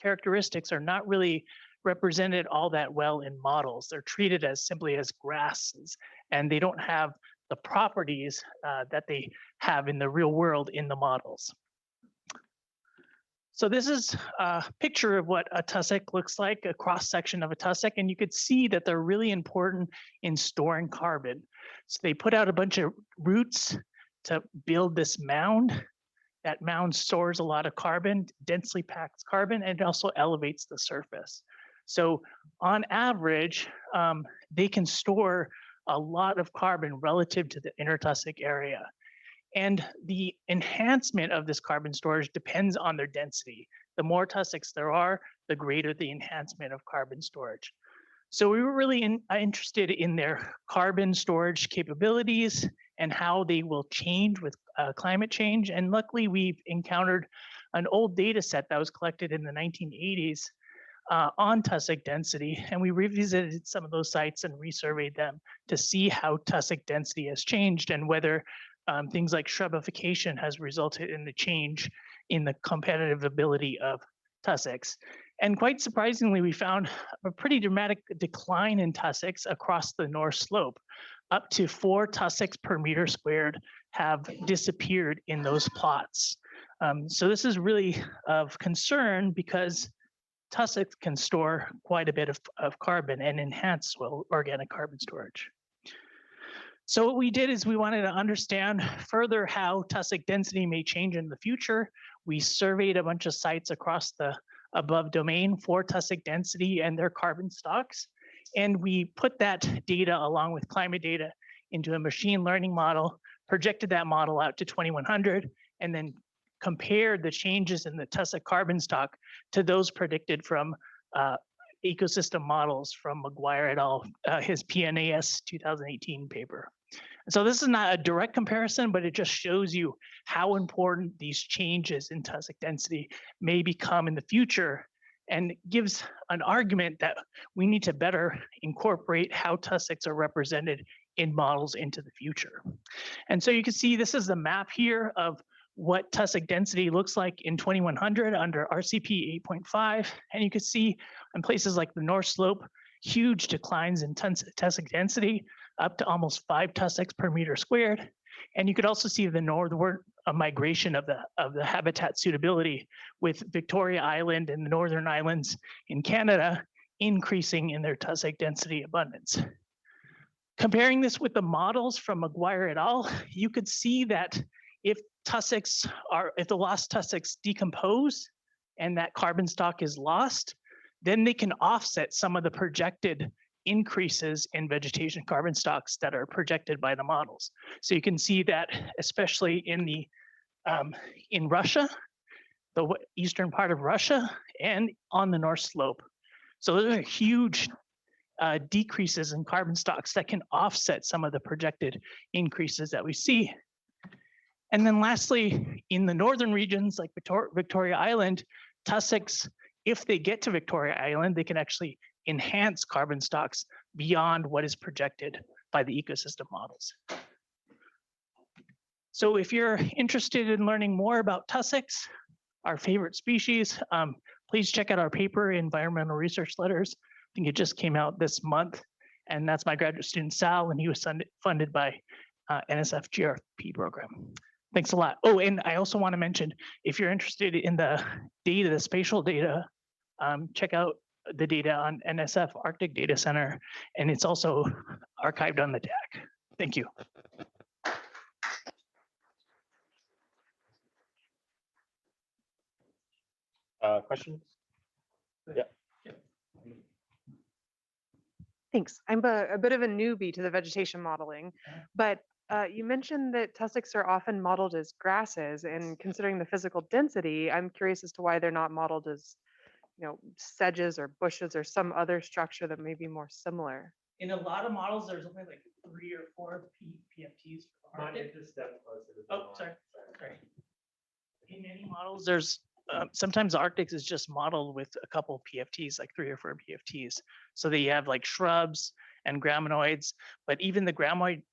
characteristics are not really represented all that well in models. They're treated as simply as grasses, and they don't have the properties that they have in the real world in the models. So this is a picture of what a tussock looks like, a cross section of a tussock, and you could see that they're really important in storing carbon. So they put out a bunch of roots to build this mound. That mound stores a lot of carbon, densely packs carbon, and it also elevates the surface. So on average, they can store a lot of carbon relative to the intertussock area. And the enhancement of this carbon storage depends on their density. The more tussocks there are, the greater the enhancement of carbon storage. So we were really interested in their carbon storage capabilities and how they will change with climate change. And luckily, we've encountered an old data set that was collected in the 1980s on tussock density, and we revisited some of those sites and resurveyed them to see how tussock density has changed and whether things like shrubification has resulted in the change in the competitive ability of tussocks. And quite surprisingly, we found a pretty dramatic decline in tussocks across the north slope. Up to 4 tussocks per meter squared have disappeared in those plots. So this is really of concern because tussocks can store quite a bit of carbon and enhance soil organic carbon storage. So what we did is we wanted to understand further how tussock density may change in the future. We surveyed a bunch of sites across the above domain for tussock density and their carbon stocks. And we put that data along with climate data into a machine learning model, projected that model out to 2100, and then compared the changes in the tussock carbon stock to those predicted from ecosystem models from McGuire et al., his PNAS 2018 paper. So this is not a direct comparison, but it just shows you how important these changes in tussock density may become in the future, and gives an argument that we need to better incorporate how tussocks are represented in models into the future. And so you can see this is the map here of what tussock density looks like in 2100 under RCP 8.5. And you can see in places like the North Slope, huge declines in tussock density, up to almost 5 tussocks per meter squared. And you could also see the northward migration of the habitat suitability, with Victoria Island and the Northern Islands in Canada increasing in their tussock density abundance. Comparing this with the models from McGuire et al., you could see that if the lost tussocks decompose and that carbon stock is lost, then they can offset some of the projected increases in vegetation carbon stocks that are projected by the models. So you can see that especially in Russia, the eastern part of Russia, and on the North Slope. So those are huge decreases in carbon stocks that can offset some of the projected increases that we see. And then lastly, in the northern regions like Victoria Island, tussocks, if they get to Victoria Island, they can actually enhance carbon stocks beyond what is projected by the ecosystem models. So if you're interested in learning more about tussocks, our favorite species, please check out our paper, Environmental Research Letters. I think it just came out this month, and that's my graduate student Sal, and he was funded by NSF GRP program. Thanks a lot. Oh, and I also want to mention, if you're interested in the data, the spatial data, check out the data on NSF Arctic Data Center, and it's also archived on the DAC. Thank you. Questions? Yeah. Thanks. I'm a bit of a newbie to the vegetation modeling, but you mentioned that tussocks are often modeled as grasses, and considering the physical density, I'm curious as to why they're not modeled as, sedges or bushes or some other structure that may be more similar. In a lot of models, there's only like 3 or 4 PFTs for the Arctic. Oh, sorry. In many models, there's sometimes the Arctic is just modeled with a couple PFTs, like 3 or 4 PFTs. So they have like shrubs and graminoids, but even the graminoid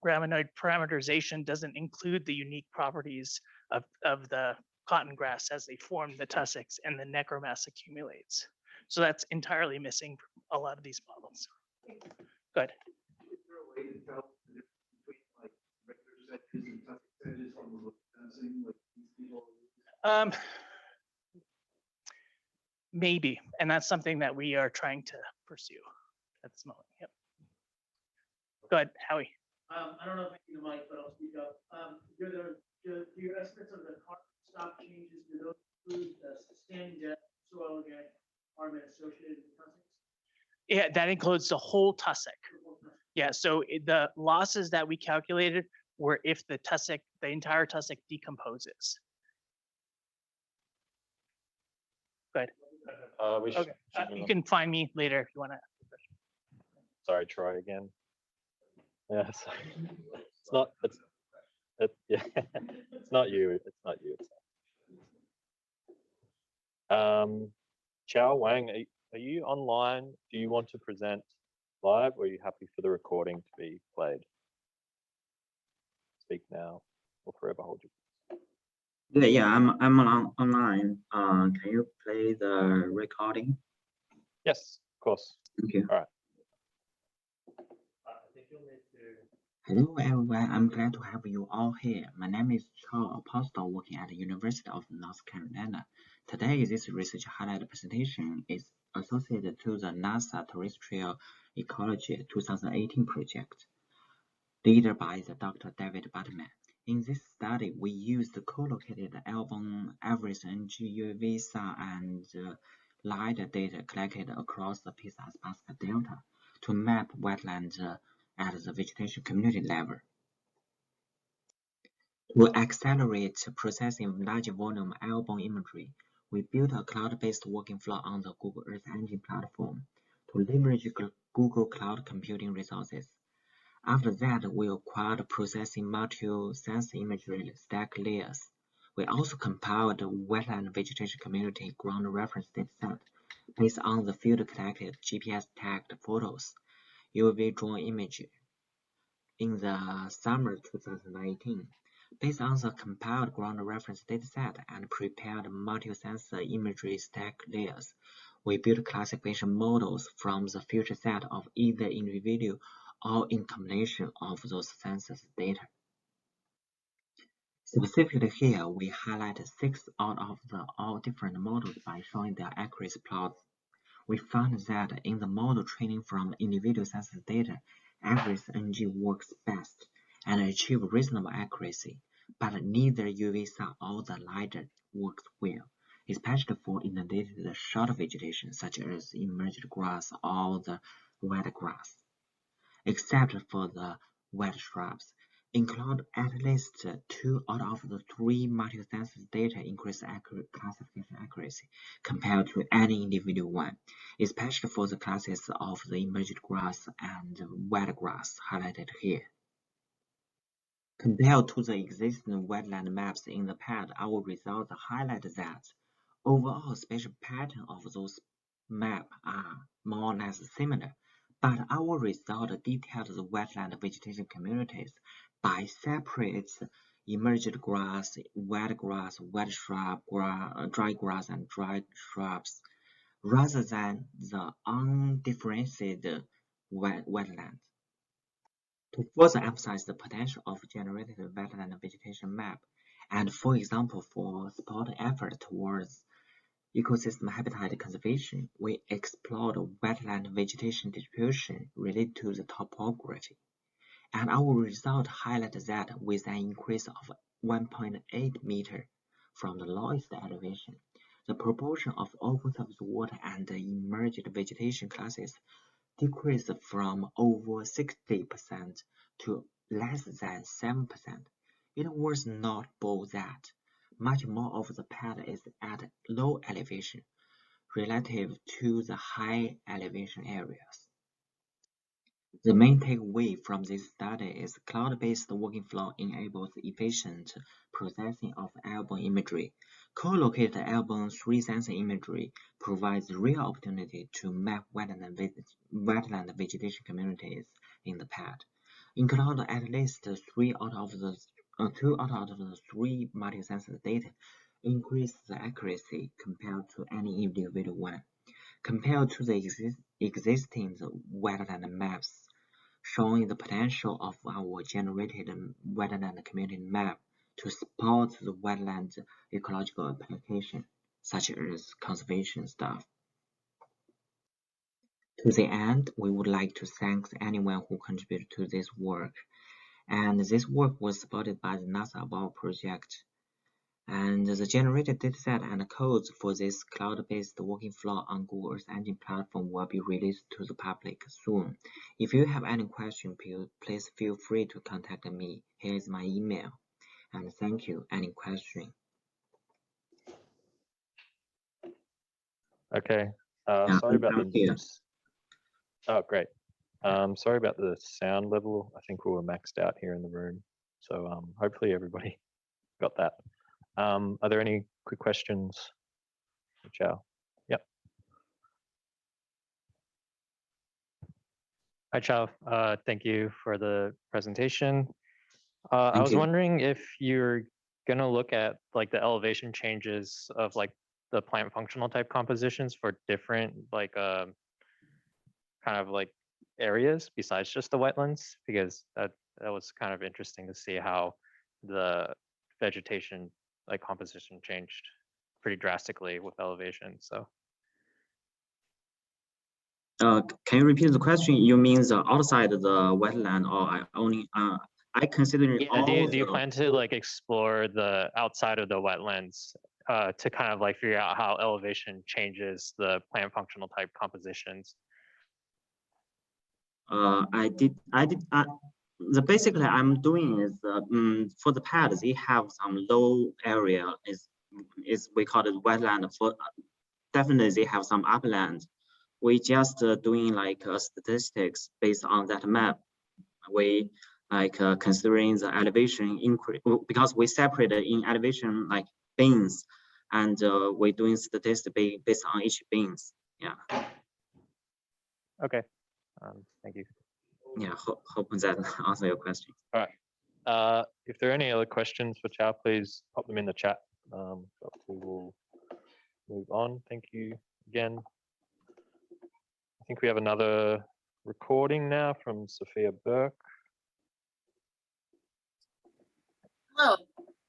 parameterization doesn't include the unique properties of the cotton grass as they form the tussocks and the necromass accumulates. So that's entirely missing from a lot of these models. Good. Is there a way to tell the difference between like regular sedges and tussock sedges on the fencing, like these people? Maybe, and that's something that we are trying to pursue at this moment. Yep. Go ahead, Howie. I don't know if I need the mic, but I'll speak up. Do your estimates of the carbon stock changes, do those include the standing depth, soil organic carbon associated with tussocks? Yeah, that includes the whole tussock. Yeah, so the losses that we calculated were if the entire tussock decomposes. Good. Okay. You can find me later if you want to. Sorry, Troy again. Yes. It's not. Yeah, it's not you. It's not you. It's Chao Wang, are you online? Do you want to present live, or are you happy for the recording to be played? Speak now, or forever hold your. Yeah, I'm online. Can you play the recording? Yes, of course. Thank you. All right. I think you'll need to. Hello everyone, I'm glad to have you all here. My name is Charles, a postdoc working at the University of North Carolina. Today, this research highlight presentation is associated to the NASA Terrestrial Ecology 2018 project, led by the Dr. David Butterman. In this study, we used co-located album average NG UV and LiDAR data collected across the Pisa-Pascal Delta to map wetlands at the vegetation community level. To accelerate processing of large volume airborne imagery, we built a cloud-based working flow on the Google Earth Engine platform to leverage Google Cloud computing resources. After that, we acquired processing multi-sensor imagery stack layers. We also compiled the wetland vegetation community ground reference dataset based on the field-collected GPS-tagged photos, UV drone imagery in the summer 2019. Based on the compiled ground reference dataset and prepared multi-sensor imagery stack layers, we built classification models from the feature set of either individual or in combination of those sensors data. Specifically here, we highlight 6 out of the all different models by showing their accuracy plots. We found that in the model training from individual sensor data, average NG works best and achieve reasonable accuracy, but neither UV-SAR or the LiDAR works well, especially for inundated short vegetation such as emerged grass or the wet grass. Except for the wet shrubs, include at least 2 out of the 3 multi-sensor data increase classification accuracy compared to any individual one, especially for the classes of the emerged grass and wet grass highlighted here. Compared to the existing wetland maps in the past, our results highlight that overall spatial pattern of those maps are more or less similar, but our result detailed the wetland vegetation communities by separate emerged grass, wet shrub, dry grass, and dry shrubs, rather than the undifferentiated wetland. To further emphasize the potential of generated wetland vegetation map, and for example, for support effort towards ecosystem habitat conservation, we explored wetland vegetation distribution related to the topography. And our result highlighted that with an increase of 1.8 meter from the lowest elevation, the proportion of open surface water and emerged vegetation classes decreased from over 60% to less than 7%. It was notable that much more of the pad is at low elevation relative to the high elevation areas. The main takeaway from this study is cloud-based working flow enables efficient processing of airborne imagery. Co-located airborne 3-sensor imagery provides real opportunity to map wetland vegetation communities in the pad. Include at least 2 out of the 3 multi-sensor data increase the accuracy compared to any individual one. Compared to the existing wetland maps, showing the potential of our generated wetland community map to support the wetland ecological application, such as conservation stuff. To the end, we would like to thank anyone who contributed to this work. And this work was supported by the NASA Above project. And the generated dataset and codes for this cloud-based working flow on Google Earth Engine platform will be released to the public soon. If you have any question, please feel free to contact me. Here is my email. And thank you. Any question? Okay. Yeah, Sorry about the here. Oh, great. Sorry about the sound level. I think we were maxed out here in the room. So hopefully everybody got that. Are there any quick questions for Chow? Yep. Hi, Chow. Thank you for the presentation. I Thank was you. wondering if you're going to look at like the elevation changes of like the plant functional type compositions for different like kind of like areas besides just the wetlands, because that was kind of interesting to see how the vegetation like composition changed pretty drastically with elevation. So Can you repeat the question? You mean the outside of the wetland, or I only I consider yeah, all do you the plan to like explore the outside of the wetlands to kind of like figure out how elevation changes the plant functional type compositions? the basically I'm doing is for the pad they have some low area is we call it wetland. For definitely they have some upland. We just doing like statistics based on that map. We like considering the elevation increase because we separated in elevation like bins, and we're doing statistics based on each bins. Yeah. Okay. Thank you. Yeah. Hope that answer your question. All right. If there are any other questions for Chow, please pop them in the chat. But we will move on. Thank you again. I think we have another recording now from Sophia Burke. Hello,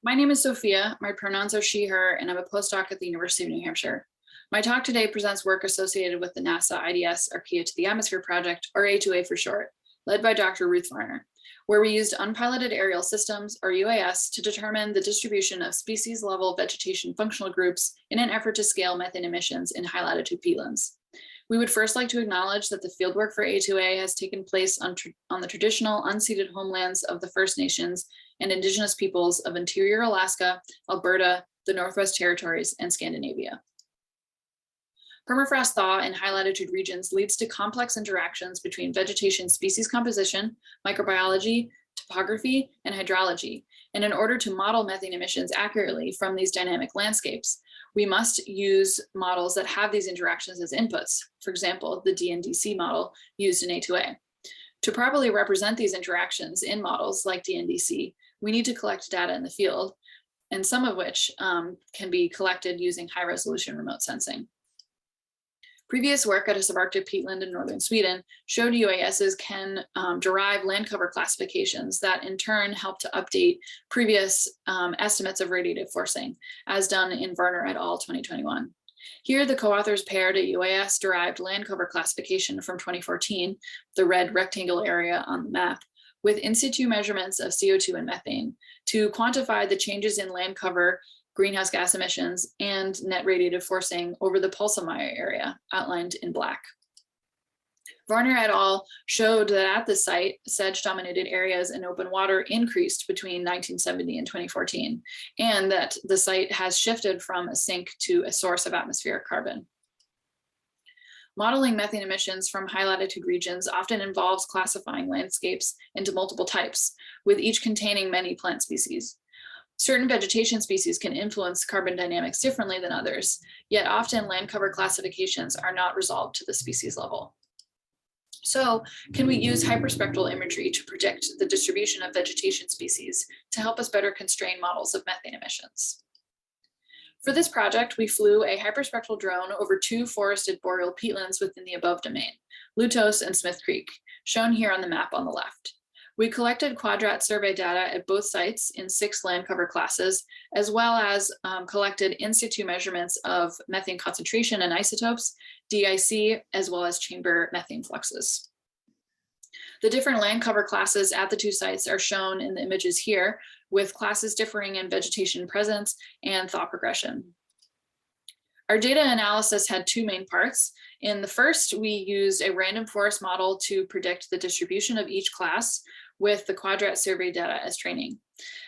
my name is Sophia. My pronouns are she, her, and I'm a postdoc at the University of New Hampshire. My talk today presents work associated with the NASA IDS Archaea to the Atmosphere project, or A2A for short, led by Dr. Ruth Varner, where we used unpiloted aerial systems, or UAS, to determine the distribution of species-level vegetation functional groups in an effort to scale methane emissions in high-latitude peatlands. We would first like to acknowledge that the fieldwork for A2A has taken place on the traditional unceded homelands of the First Nations and Indigenous peoples of interior Alaska, Alberta, the Northwest Territories, and Scandinavia. Permafrost thaw in high latitude regions leads to complex interactions between vegetation species composition, microbiology, topography, and hydrology. And in order to model methane emissions accurately from these dynamic landscapes, we must use models that have these interactions as inputs. For example, the DNDC model used in A2A. To properly represent these interactions in models like DNDC, we need to collect data in the field, and some of which can be collected using high resolution remote sensing. Previous work at a subarctic peatland in northern Sweden showed UASs can derive land cover classifications that in turn help to update previous estimates of radiative forcing, as done in Varner et al. 2021. Here, the co-authors paired a UAS-derived land cover classification from 2014, the red rectangle area on the map, with in situ measurements of CO2 and methane to quantify the changes in land cover, greenhouse gas emissions, and net radiative forcing over the Pulsamire area, outlined in black. Varner et al. Showed that at the site, sedge-dominated areas and open water increased between 1970 and 2014, and that the site has shifted from a sink to a source of atmospheric carbon. Modeling methane emissions from high latitude regions often involves classifying landscapes into multiple types, with each containing many plant species. Certain vegetation species can influence carbon dynamics differently than others, yet often land cover classifications are not resolved to the species level. So, can we use hyperspectral imagery to predict the distribution of vegetation species to help us better constrain models of methane emissions? For this project, we flew a hyperspectral drone over 2 forested boreal peatlands within the above domain, Lutos and Smith Creek, shown here on the map on the left. We collected quadrat survey data at both sites in 6 land cover classes, as well as collected in situ measurements of methane concentration and isotopes, DIC, as well as chamber methane fluxes. The different land cover classes at the 2 sites are shown in the images here, with classes differing in vegetation presence and thaw progression. Our data analysis had 2 main parts. In the first, we used a random forest model to predict the distribution of each class with the quadrat survey data as training.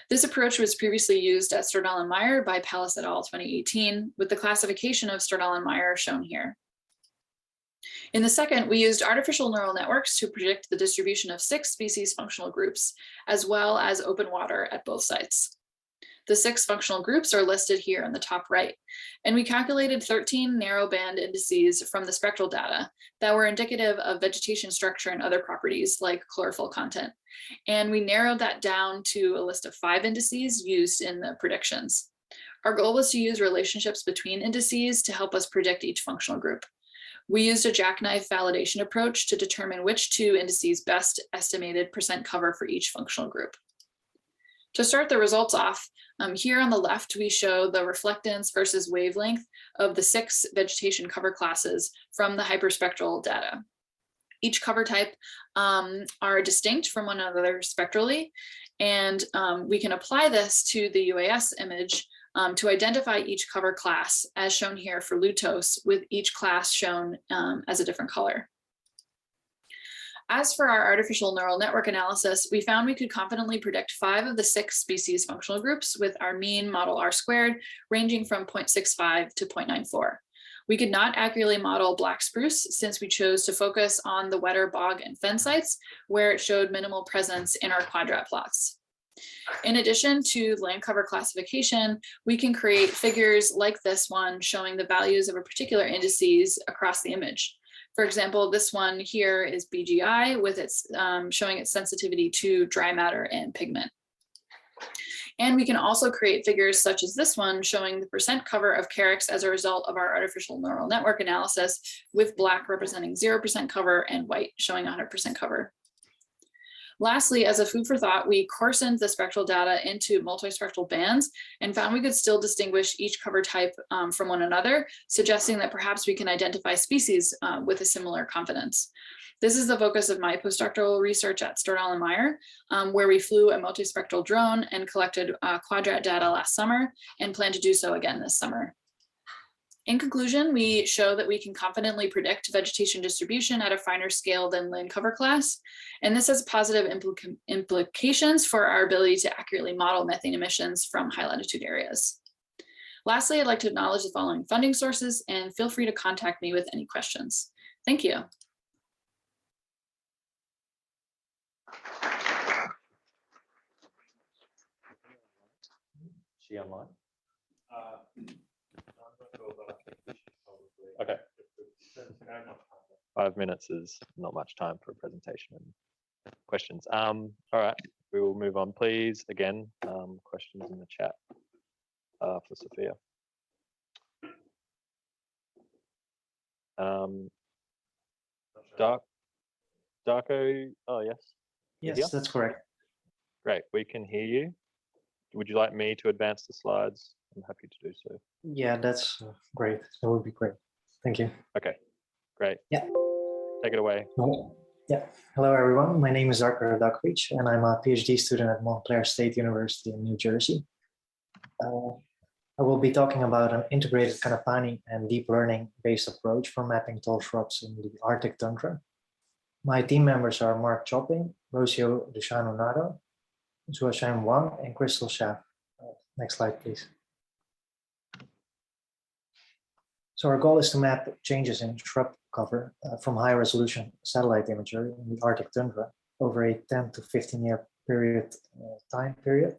This approach was previously used at Stordal and Meyer by Pallas et al. 2018, with the classification of Stordal and Meyer shown here. In the second, we used artificial neural networks to predict the distribution of 6 species functional groups, as well as open water at both sites. The 6 functional groups are listed here in the top right, and we calculated 13 narrow band indices from the spectral data that were indicative of vegetation structure and other properties like chlorophyll content. And we narrowed that down to a list of 5 indices used in the predictions. Our goal was to use relationships between indices to help us predict each functional group. We used a jackknife validation approach to determine which 2 indices best estimated percent cover for each functional group. To start the results off, here on the left, we show the reflectance versus wavelength of the 6 vegetation cover classes from the hyperspectral data. Each cover type are distinct from one another spectrally, and we can apply this to the UAS image to identify each cover class, as shown here for Lutos, with each class shown as a different color. As for our artificial neural network analysis, we found we could confidently predict 5 of the 6 species functional groups with our mean model R squared ranging from 0.65 to 0.94. We could not accurately model black spruce since we chose to focus on the wetter bog and fen sites where it showed minimal presence in our quadrat plots. In addition to land cover classification, we can create figures like this one showing the values of a particular indices across the image. For example, this one here is BGI with its showing its sensitivity to dry matter and pigment. And we can also create figures such as this one showing the percent cover of carex as a result of our artificial neural network analysis, with black representing 0% cover and white showing 100% cover. Lastly, as a food for thought, we coarsened the spectral data into multispectral bands and found we could still distinguish each cover type from one another, suggesting that perhaps we can identify species with a similar confidence. This is the focus of my postdoctoral research at Stordahl and Meyer, where we flew a multispectral drone and collected quadrat data last summer and plan to do so again this summer. In conclusion, we show that we can confidently predict vegetation distribution at a finer scale than land cover class, and this has positive implications for our ability to accurately model methane emissions from high latitude areas. Lastly, I'd like to acknowledge the following funding sources, and feel free to contact me with any questions. Thank you. She online? Okay. 5 minutes is not much time for a presentation and questions. All right, we will move on, please. Again, questions in the chat for Sophia. Darko, oh yes. Yes, Yeah? that's correct. Great, we can hear you. Would you like me to advance the slides? I'm happy to do so. Yeah, that's great. That would be great. Thank you. Okay, great. Yeah. Take it away. Yeah. Hello, everyone. My name is Darko Radokovic, and I'm a PhD student at Montclair State University in New Jersey. I will be talking about an integrated Kanapani and deep learning-based approach for mapping tall shrubs in the Arctic tundra. My team members are Mark Chopping, Rocio Luciano Nato, Zuashan Wang, and Crystal Schaaf. Next slide, please. So our goal is to map changes in shrub cover from high resolution satellite imagery in the Arctic tundra over a 10 to 15 year time period,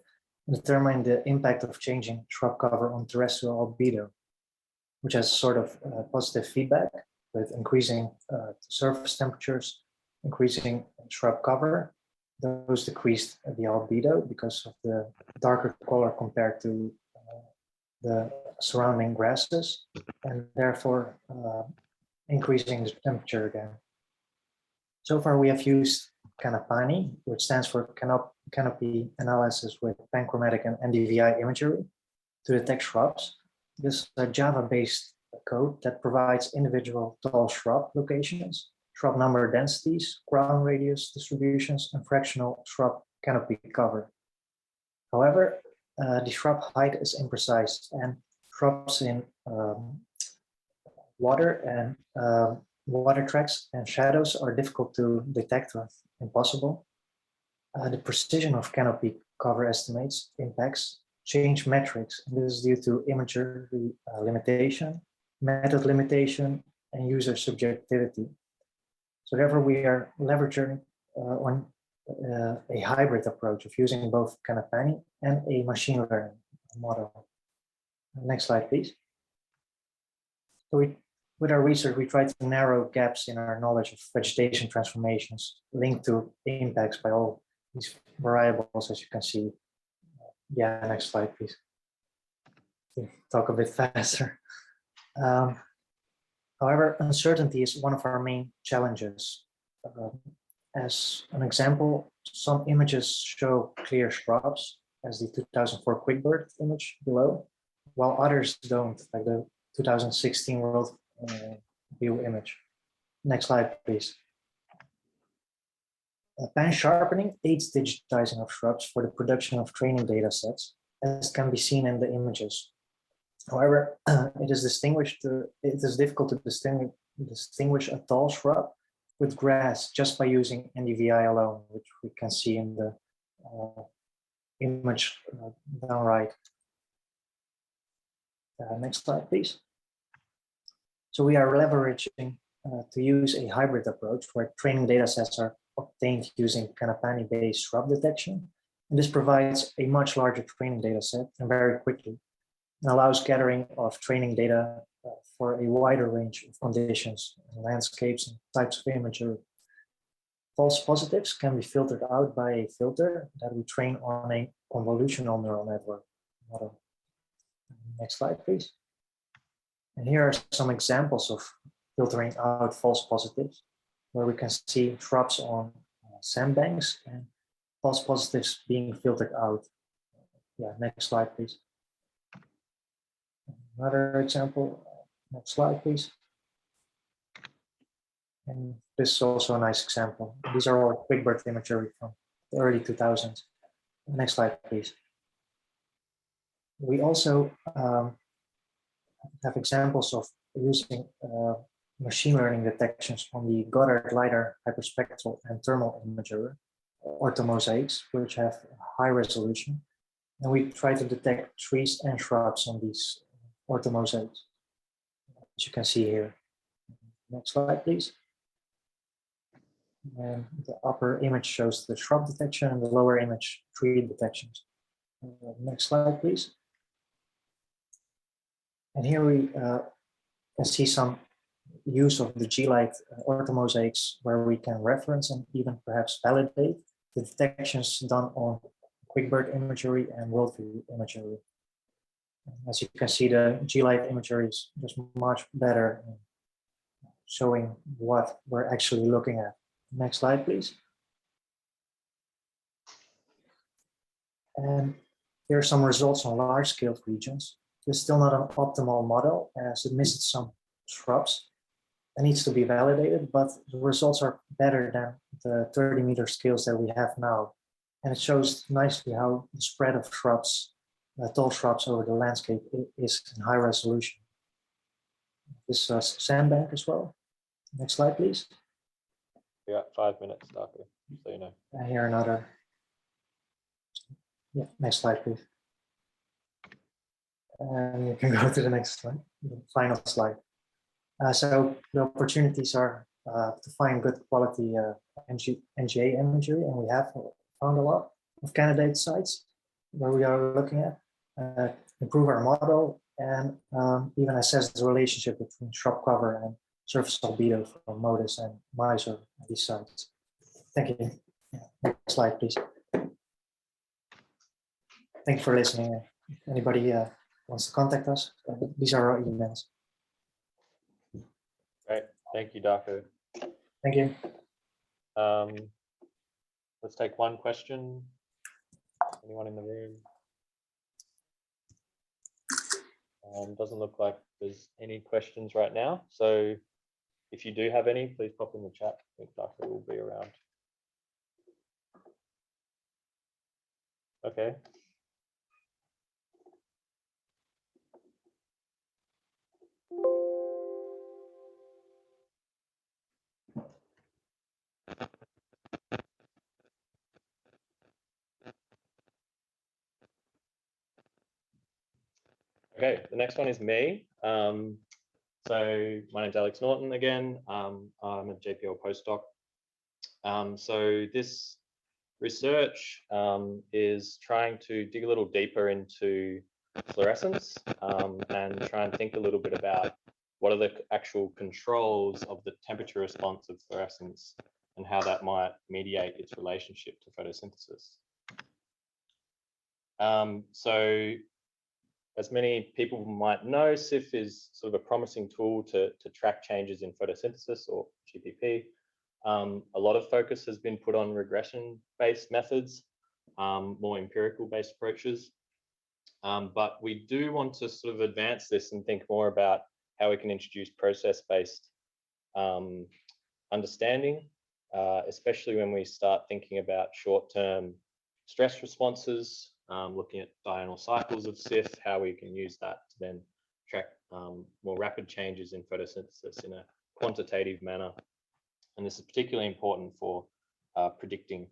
and determine the impact of changing shrub cover on terrestrial albedo, which has sort of positive feedback with increasing surface temperatures, increasing shrub cover. Those decreased the albedo because of the darker color compared to the surrounding grasses, and therefore increasing the temperature again. So far, we have used Kanapani, which stands for canopy analysis with panchromatic and NDVI imagery, to detect shrubs. This is a Java-based code that provides individual tall shrub locations, shrub number densities, crown radius distributions, and fractional shrub canopy cover. However, the shrub height is imprecise, and shrubs in water and water tracks and shadows are difficult to detect or impossible. The precision of canopy cover estimates impacts change metrics, and this is due to imagery limitation, method limitation, and user subjectivity, So therefore, we are leveraging on a hybrid approach of using both Kanapani and a machine learning model. Next slide, please. So with our research, we try to narrow gaps in our knowledge of vegetation transformations linked to impacts by all these variables, as you can see. Yeah, next slide, please. Talk a bit faster. However, uncertainty is one of our main challenges. As an example, some images show clear shrubs, as the 2004 QuickBird image below, while others don't, like the 2016 World View image. Next slide, please. Pan sharpening aids digitizing of shrubs for the production of training data sets, as can be seen in the images. However, it is difficult to distinguish a tall shrub with grass just by using NDVI alone, which we can see in the image down right. Next slide, please. So we are leveraging to use a hybrid approach where training data sets are obtained using Kanapani-based shrub detection. And this provides a much larger training data set and very quickly, and allows gathering of training data for a wider range of conditions, landscapes, and types of imagery. False positives can be filtered out by a filter that we train on a convolutional neural network model. Next slide, please. And here are some examples of filtering out false positives, where we can see shrubs on sandbanks and false positives being filtered out. Yeah, next slide, please. Another example, next slide, please. And this is also a nice example. These are all QuickBird imagery from the early 2000s. Next slide, please. We also have examples of using machine learning detections on the Goddard LiDAR hyperspectral and thermal imager orthomosaics, which have high resolution. And we try to detect trees and shrubs on these orthomosaics, as you can see here. Next slide, please. And the upper image shows the shrub detection and the lower image tree detections. Next slide, please. And here we can see some use of the G-Light orthomosaics where we can reference and even perhaps validate the detections done on QuickBird imagery and worldview imagery. As you can see, the G-Light imagery is just much better in showing what we're actually looking at. Next slide, please. And here are some results on large-scale regions. It's still not an optimal model as it misses some shrubs. It needs to be validated, but the results are better than the 30-meter scales that we have now. And it shows nicely how the spread of shrubs, tall shrubs over the landscape is in high resolution. This sandbank as well. Next slide, please. You're at 5 minutes, Darko, so you know. And here another. Yeah, next slide, please. And you can go to the next slide, the final slide. So the opportunities are to find good quality NGA imagery, and we have found a lot of candidate sites where we are looking at, improve our model, and even assess the relationship between shrub cover and surface albedo from MODIS and MISOR at these sites. Thank you. Next slide, please. Thank you for listening. If anybody wants to contact us, these are our emails. Great. Thank you, Darko. Thank you. Let's take one question. Anyone in the room? Doesn't look like there's any questions right now. So if you do have any, please pop in the chat. I think Darko will be around. Okay. Okay, the next one is me. So my name's Alex Norton again. I'm a JPL postdoc. So this research is trying to dig a little deeper into fluorescence and try and think a little bit about what are the actual controls of the temperature response of fluorescence and how that might mediate its relationship to photosynthesis. So as many people might know, SIF is sort of a promising tool to track changes in photosynthesis, or GPP. A lot of focus has been put on regression-based methods, more empirical-based approaches. But we do want to sort of advance this and think more about how we can introduce process-based understanding, especially when we start thinking about short-term stress responses, looking at diurnal cycles of SIF, how we can use that to then track more rapid changes in photosynthesis in a quantitative manner. And this is particularly important for predicting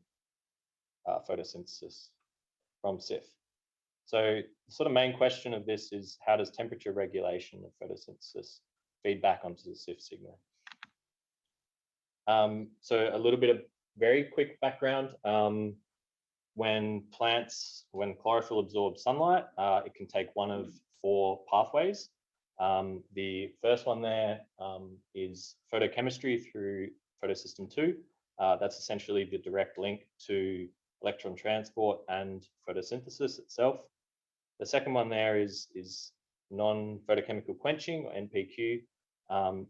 photosynthesis from SIF. So the sort of main question of this is, how does temperature regulation of photosynthesis feed back onto the SIF signal? So a little bit of very quick background. When chlorophyll absorbs sunlight, it can take one of 4 pathways. The first one there is photochemistry through photosystem 2. That's essentially the direct link to electron transport and photosynthesis itself. The second one there is non-photochemical quenching, or NPQ.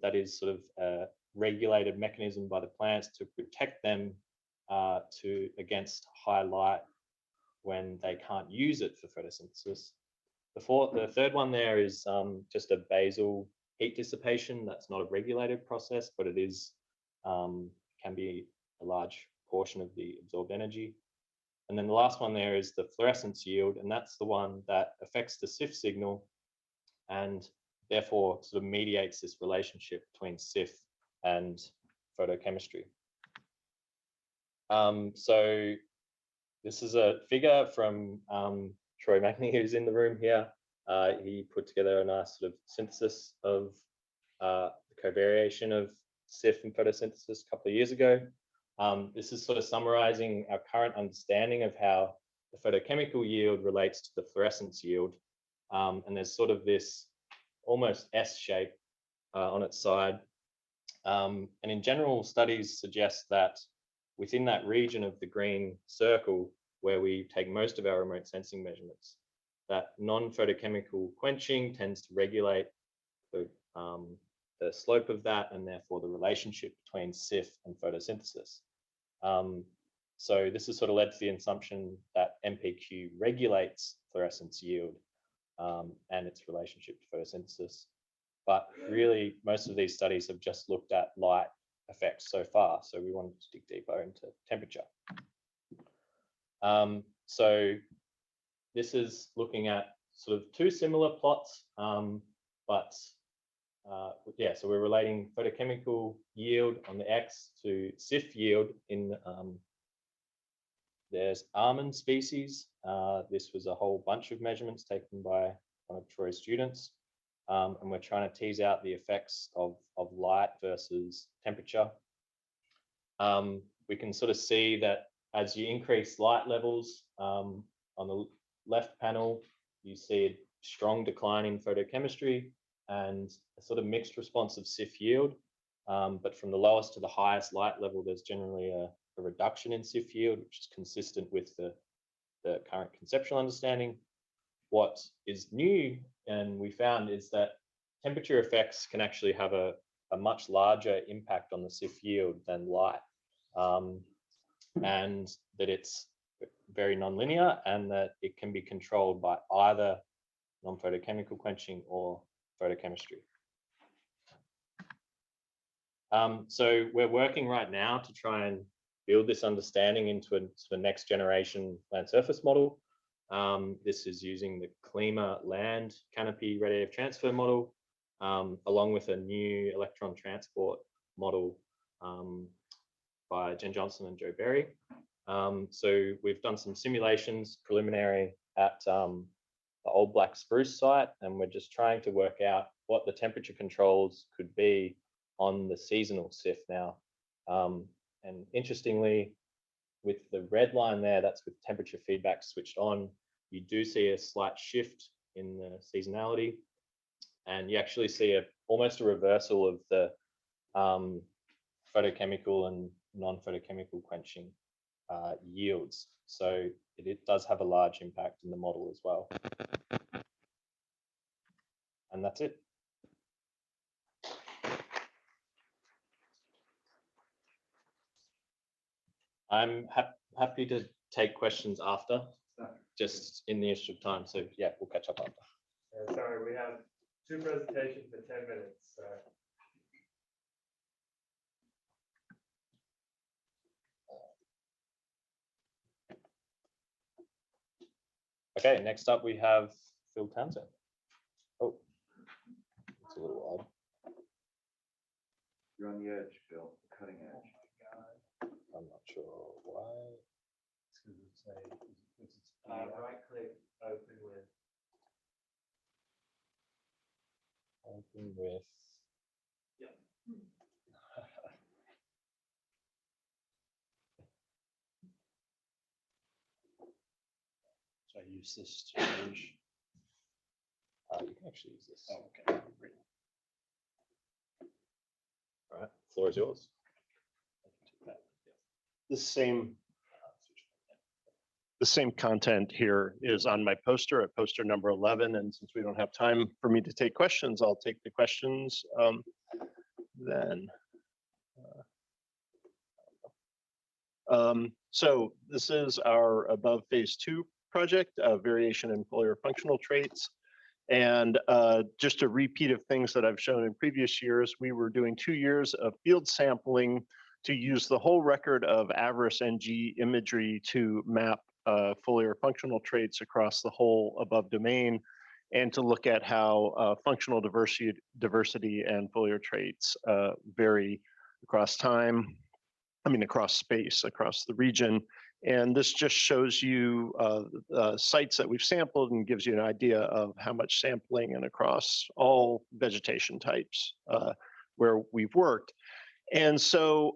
That is sort of a regulated mechanism by the plants to protect them against high light when they can't use it for photosynthesis. The third one there is just a basal heat dissipation. That's not a regulated process, but it is can be a large portion of the absorbed energy. And then the last one there is the fluorescence yield, and that's the one that affects the SIF signal and therefore sort of mediates this relationship between SIF and photochemistry. So this is a figure from Troy Magny, who's in the room here. He put together a nice sort of synthesis of the covariation of SIF and photosynthesis a couple of years ago. This is sort of summarizing our current understanding of how the photochemical yield relates to the fluorescence yield. And there's sort of this almost S shape on its side. And in general, studies suggest that within that region of the green circle, where we take most of our remote sensing measurements, that non-photochemical quenching tends to regulate the slope of that, and therefore the relationship between SIF and photosynthesis. So this has sort of led to the assumption that NPQ regulates fluorescence yield and its relationship to photosynthesis. But really, most of these studies have just looked at light effects so far. So we wanted to dig deeper into temperature. So this is looking at sort of 2 similar plots, but yeah, so we're relating photochemical yield on the X to SIF yield in there's almond species. This was a whole bunch of measurements taken by one of Troy's students. And we're trying to tease out the effects of light versus temperature. We can sort of see that as you increase light levels on the left panel, you see a strong decline in photochemistry and a sort of mixed response of SIF yield. But from the lowest to the highest light level, there's generally a reduction in SIF yield, which is consistent with the current conceptual understanding. What is new, and we found, is that temperature effects can actually have a much larger impact on the SIF yield than light, and that it's very nonlinear, and that it can be controlled by either non-photochemical quenching or photochemistry. So we're working right now to try and build this understanding into a next generation land surface model. This is using the CLIMA land canopy radiative transfer model, along with a new electron transport model by Jen Johnson and Joe Berry. So we've done some simulations preliminary at the old black spruce site, and we're just trying to work out what the temperature controls could be on the seasonal SIF now. And interestingly, with the red line there, that's with temperature feedback switched on, you do see a slight shift in the seasonality, and you actually see almost a reversal of the photochemical and non-photochemical quenching yields. So it does have a large impact in the model as well. And that's it. I'm happy to take questions after, just in the interest of time. So yeah, we'll catch up after. Sorry, we have 2 presentations for 10 minutes. So. Okay, next up we have Phil Townsend. Oh, it's a little odd. You're on the edge, Phil, cutting edge. I'm not sure why. Right click, open with. Open with. Yeah. So I use this to change. You can actually use this. Oh, okay, great. All right, floor is yours. The same content here is on my poster at poster number 11. And since we don't have time for me to take questions, I'll take the questions then. So this is our above phase 2 project, variation in foliar functional traits. And just a repeat of things that I've shown in previous years, we were doing 2 years of field sampling to use the whole record of AVERIS NG imagery to map foliar functional traits across the whole above domain, and to look at how functional diversity and foliar traits vary across time, across space, across the region. And this just shows you sites that we've sampled and gives you an idea of how much sampling and across all vegetation types where we've worked. And so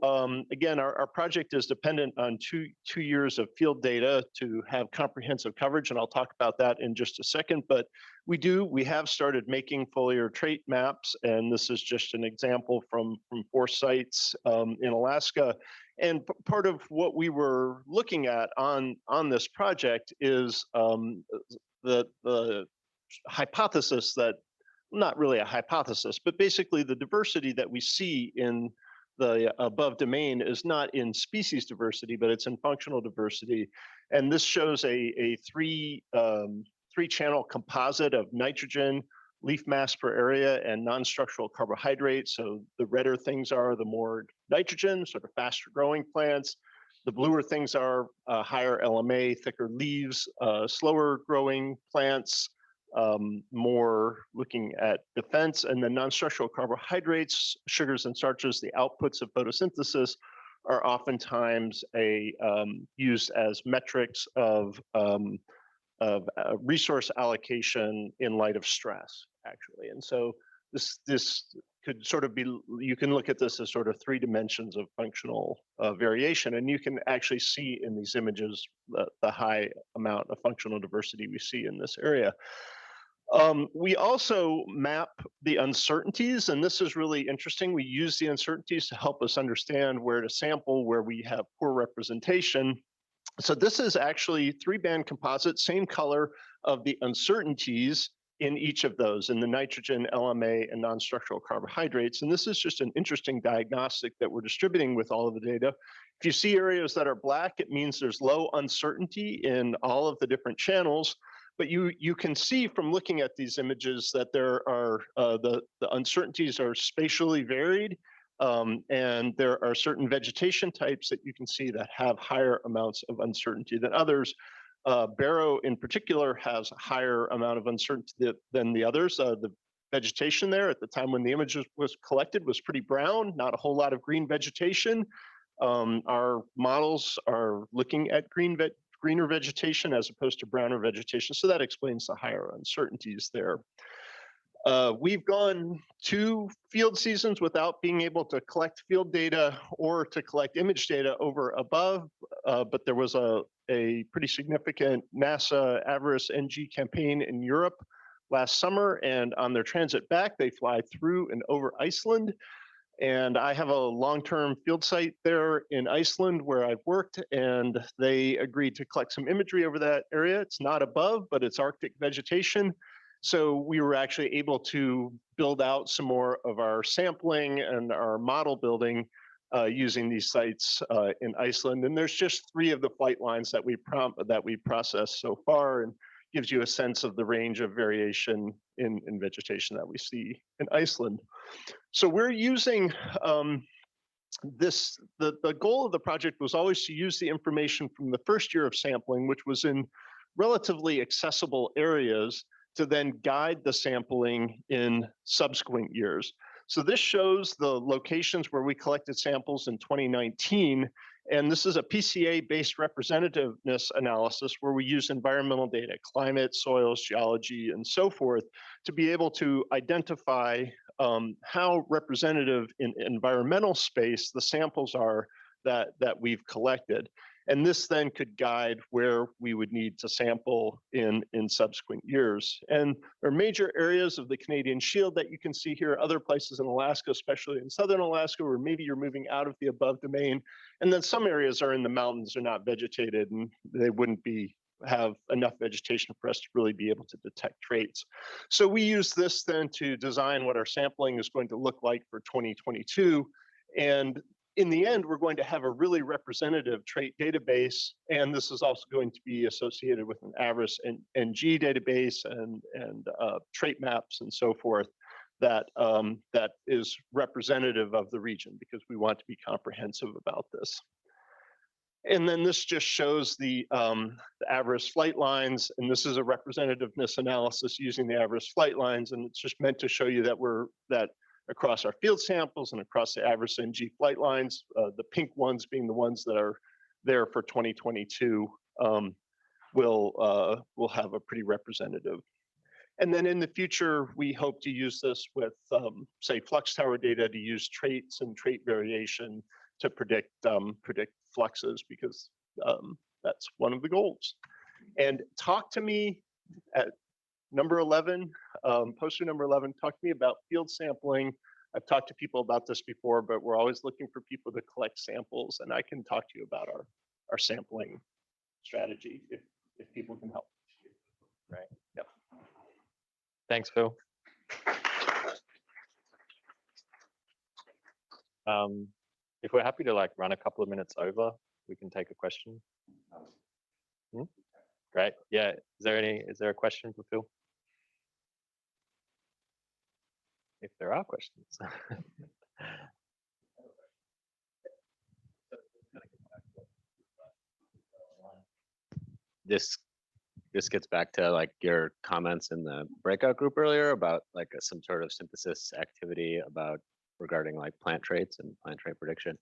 again, our project is dependent on two years of field data to have comprehensive coverage, and I'll talk about that in just a second. But we have started making foliar trait maps, and this is just an example from 4 sites in Alaska. And part of what we were looking at on this project is the hypothesis that, not really a hypothesis, but basically the diversity that we see in the above domain is not in species diversity, but it's in functional diversity. And this shows a three-channel composite of nitrogen, leaf mass per area, and non-structural carbohydrates. So the redder things are, the more nitrogen, sort of faster growing plants. The bluer things are higher LMA, thicker leaves, slower growing plants, more looking at defense, and the non-structural carbohydrates, sugars and starches, the outputs of photosynthesis, are oftentimes used as metrics of resource allocation in light of stress, actually. And so this could sort of be, you can look at this as sort of 3 dimensions of functional variation, and you can actually see in these images the high amount of functional diversity we see in this area. We also map the uncertainties, and this is really interesting. We use the uncertainties to help us understand where to sample, where we have poor representation. So this is actually 3-band composite, same color of the uncertainties in each of those, in the nitrogen, LMA, and non-structural carbohydrates. And this is just an interesting diagnostic that we're distributing with all of the data. If you see areas that are black, it means there's low uncertainty in all of the different channels. But you can see from looking at these images that there are the uncertainties are spatially varied, and there are certain vegetation types that you can see that have higher amounts of uncertainty than others. Barrow in particular has a higher amount of uncertainty than the others. The vegetation there at the time when the image was collected was pretty brown, not a whole lot of green vegetation. Our models are looking at green greener vegetation as opposed to browner vegetation. So that explains the higher uncertainties there. We've gone 2 field seasons without being able to collect field data or to collect image data over above, but there was a pretty significant NASA Avarice NG campaign in Europe last summer, and on their transit back, they fly through and over Iceland. And I have a long-term field site there in Iceland where I've worked, and they agreed to collect some imagery over that area. It's not above, but it's Arctic vegetation. So we were actually able to build out some more of our sampling and our model building using these sites in Iceland. And there's just 3 of the flight lines that we processed so far, and gives you a sense of the range of variation in vegetation that we see in Iceland. So we're using the goal of the project was always to use the information from the first year of sampling, which was in relatively accessible areas, to then guide the sampling in subsequent years. So this shows the locations where we collected samples in 2019. And this is a PCA-based representativeness analysis where we use environmental data, climate, soils, geology, and so forth, to be able to identify how representative in environmental space the samples are that we've collected. And this then could guide where we would need to sample in subsequent years. And there are major areas of the Canadian Shield that you can see here, other places in Alaska, especially in southern Alaska, where maybe you're moving out of the above domain. And then some areas are in the mountains, are not vegetated, and they wouldn't have enough vegetation for us to really be able to detect traits. So we use this then to design what our sampling is going to look like for 2022. And in the end, we're going to have a really representative trait database, and this is also going to be associated with an Avarice NG database and trait maps and so forth that is representative of the region, because we want to be comprehensive about this. And then this just shows the Avarice flight lines, and this is a representativeness analysis using the Avarice flight lines, and it's just meant to show you that across our field samples and across the Avarice NG flight lines, the pink ones being the ones that are there for 2022, will have a pretty representative. And then in the future, we hope to use this with, say, flux tower data to use traits and trait variation to predict fluxes, because that's one of the goals. And talk to me at number 11, poster number 11, talk to me about field sampling. I've talked to people about this before, but we're always looking for people to collect samples, and I can talk to you about our sampling strategy if people can help. Right. Yep. Thanks, Phil. If we're happy to run a couple of minutes over, we can take a question. Great. Yeah. Is there a question for Phil? If there are questions. This gets back to your comments in the breakout group earlier about some sort of synthesis activity regarding plant traits and plant trait prediction.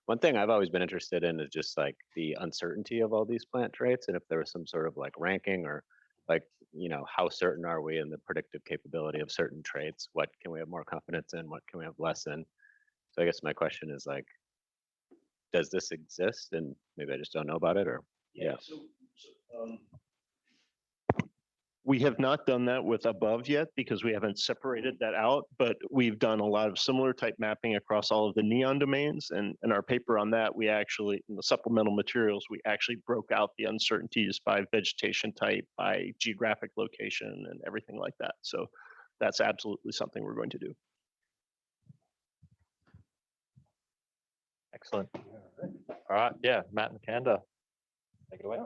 One thing I've always been interested in is just the uncertainty of all these plant traits, and if there was some sort of ranking or how certain are we in the predictive capability of certain traits? What can we have more confidence in? What can we have less in? So I guess my question is does this exist? And maybe I just don't know about it, or yeah. We have not done that with above yet because we haven't separated that out, but we've done a lot of similar type mapping across all of the neon domains. And in our paper on that, we actually, in the supplemental materials, we actually broke out the uncertainties by vegetation type, by geographic location, and everything like that. So that's absolutely something we're going to do. Excellent. All right. Yeah, Matt McCander, take it away.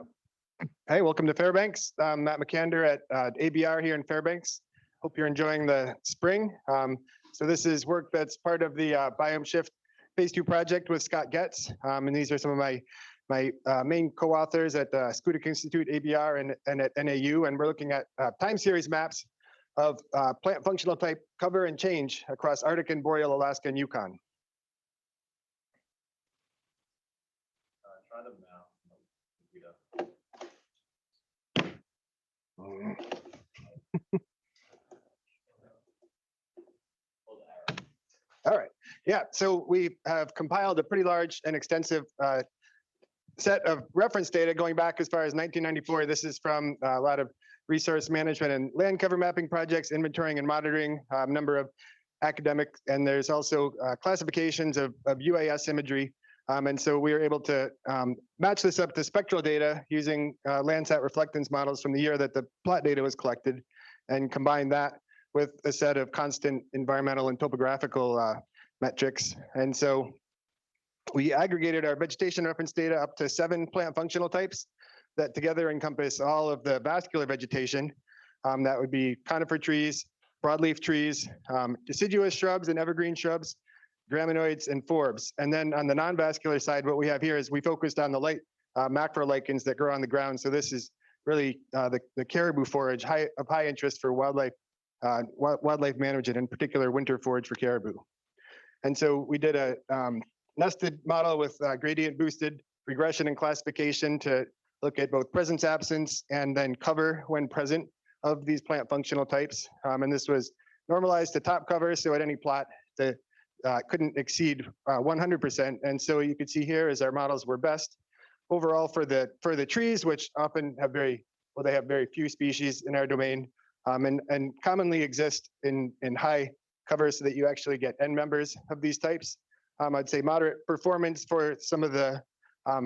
Hey, welcome to Fairbanks. I'm Matt McCander at ABR here in Fairbanks. Hope you're enjoying the spring. So this is work that's part of the Biome Shift Phase 2 project with Scott Getz. And these are some of my main co-authors at Schoodic Institute, ABR, and at NAU. And we're looking at time series maps of plant functional type cover and change across Arctic and Boreal Alaska and Yukon. Try the mouse. All right. Yeah, so we have compiled a pretty large and extensive set of reference data going back as far as 1994. This is from a lot of resource management and land cover mapping projects, inventorying and monitoring, a number of academic, and there's also classifications of UAS imagery. And so we were able to match this up to spectral data using Landsat reflectance models from the year that the plot data was collected, and combine that with a set of constant environmental and topographical metrics. And so we aggregated our vegetation reference data up to 7 plant functional types that together encompass all of the vascular vegetation. That would be conifer trees, broadleaf trees, deciduous shrubs and evergreen shrubs, graminoids, and forbs. And then on the non-vascular side, what we have here is we focused on the light macro lichens that grow on the ground. So this is really the caribou forage of high interest for wildlife management, in particular winter forage for caribou. And so we did a nested model with gradient boosted regression and classification to look at both presence, absence, and then cover when present of these plant functional types. And this was normalized to top cover, so at any plot, the couldn't exceed 100%. And so you could see here is our models were best overall for the trees, which often have they have very few species in our domain, and commonly exist in high cover so that you actually get N members of these types. I'd say moderate performance for some of the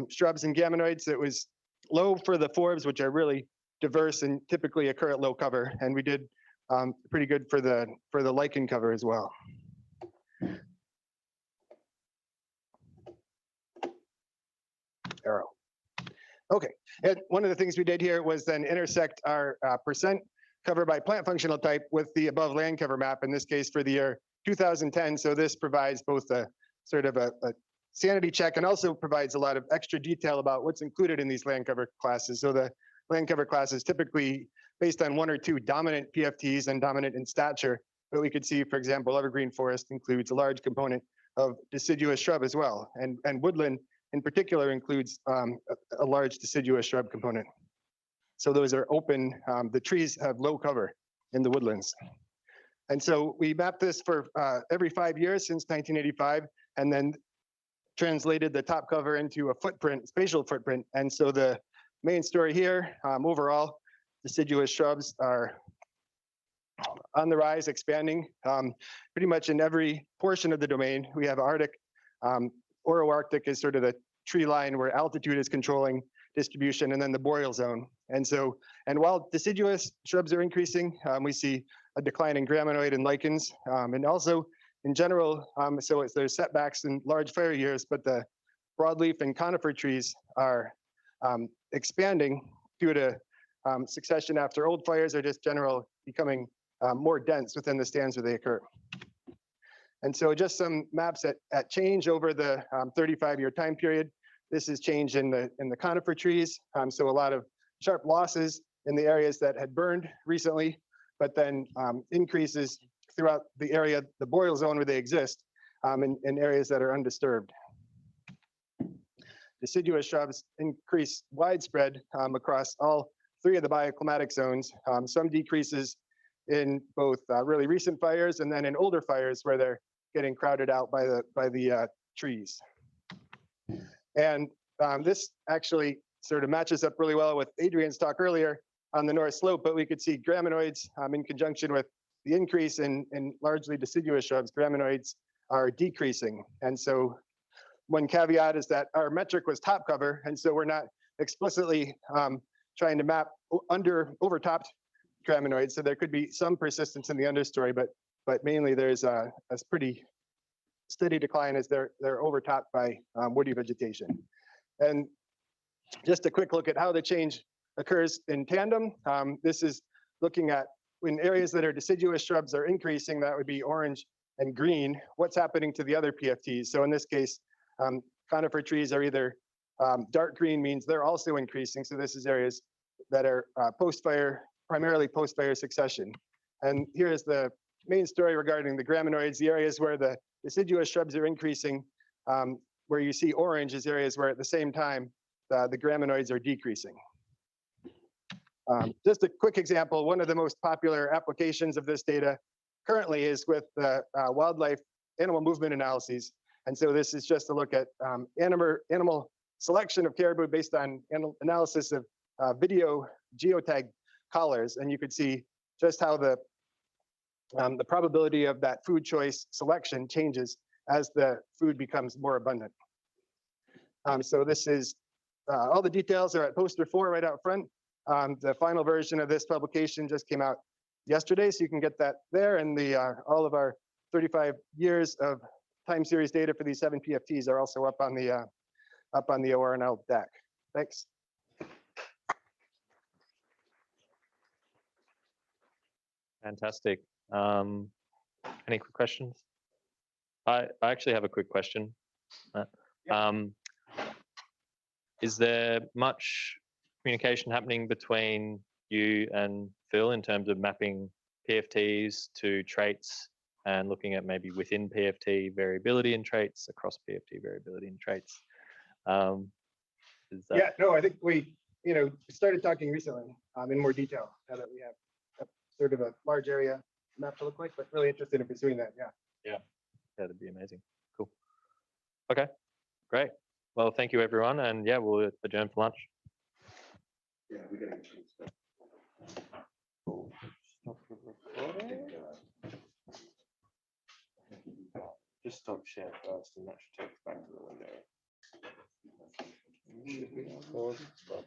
shrubs and graminoids. It was low for the forbs, which are really diverse and typically occur at low cover. And we did pretty good for the lichen cover as well. Arrow. Okay, and one of the things we did here was then intersect our percent cover by plant functional type with the above land cover map, in this case for the year 2010. So this provides both a sort of a sanity check and also provides a lot of extra detail about what's included in these land cover classes. So the land cover class is typically based on 1 or 2 dominant PFTs and dominant in stature. But we could see, for example, evergreen forest includes a large component of deciduous shrub as well. And woodland in particular includes a large deciduous shrub component. So those are open, the trees have low cover in the woodlands. And so we mapped this for every 5 years since 1985, and then translated the top cover into a footprint, spatial footprint. And so the main story here, overall, deciduous shrubs are on the rise, expanding pretty much in every portion of the domain. We have Arctic, Oro-Arctic is sort of the tree line where altitude is controlling distribution, and then the boreal zone. And so, and while deciduous shrubs are increasing, we see a decline in graminoid and lichens, and also in general, so there's setbacks in large fire years, but the broadleaf and conifer trees are expanding due to succession after old fires, or just general becoming more dense within the stands where they occur. And so just some maps at change over the 35-year time period. This is change in the conifer trees. So a lot of sharp losses in the areas that had burned recently, but then increases throughout the area, the boreal zone where they exist, in areas that are undisturbed. Deciduous shrubs increase widespread across all 3 of the bioclimatic zones. Some decreases in both really recent fires and then in older fires where they're getting crowded out by the trees. And this actually sort of matches up really well with Adrian's talk earlier on the north slope, but we could see graminoids in conjunction with the increase in largely deciduous shrubs. Graminoids are decreasing. And so one caveat is that our metric was top cover, and so we're not explicitly trying to map overtopped graminoids. So there could be some persistence in the understory, but mainly there's a pretty steady decline as they're overtopped by woody vegetation. And just a quick look at how the change occurs in tandem. This is looking at when areas that are deciduous shrubs are increasing, that would be orange and green, what's happening to the other PFTs. So in this case, conifer trees are either dark green, means they're also increasing. So this is areas that are post-fire, primarily post-fire succession. And here is the main story regarding the graminoids. The areas where the deciduous shrubs are increasing, where you see orange is areas where at the same time the graminoids are decreasing. Just a quick example, one of the most popular applications of this data currently is with wildlife animal movement analyses. And so this is just to look at animal selection of caribou based on analysis of video geotag collars. And you could see just how the probability of that food choice selection changes as the food becomes more abundant. So this is, all the details are at poster 4 right out front. The final version of this publication just came out yesterday, so you can get that there. And all of our 35 years of time series data for these 7 PFTs are also up on the ORNL deck. Thanks. Fantastic. Any quick questions? I actually have a quick question. Is there much communication happening between you and Phil in terms of mapping PFTs to traits and looking at maybe within PFT variability in traits, across PFT variability in traits? Is that... Yeah, no, I think we, started talking recently in more detail now that we have sort of a large area map to look like, but really interested in pursuing that. Yeah, that'd be amazing. Cool. Okay, great. Well, thank you everyone, and yeah, we'll adjourn for lunch. Yeah, we gotta get things done. Stop recording. Just stop share first, and that should take us back to the window. Should we pause? Stop.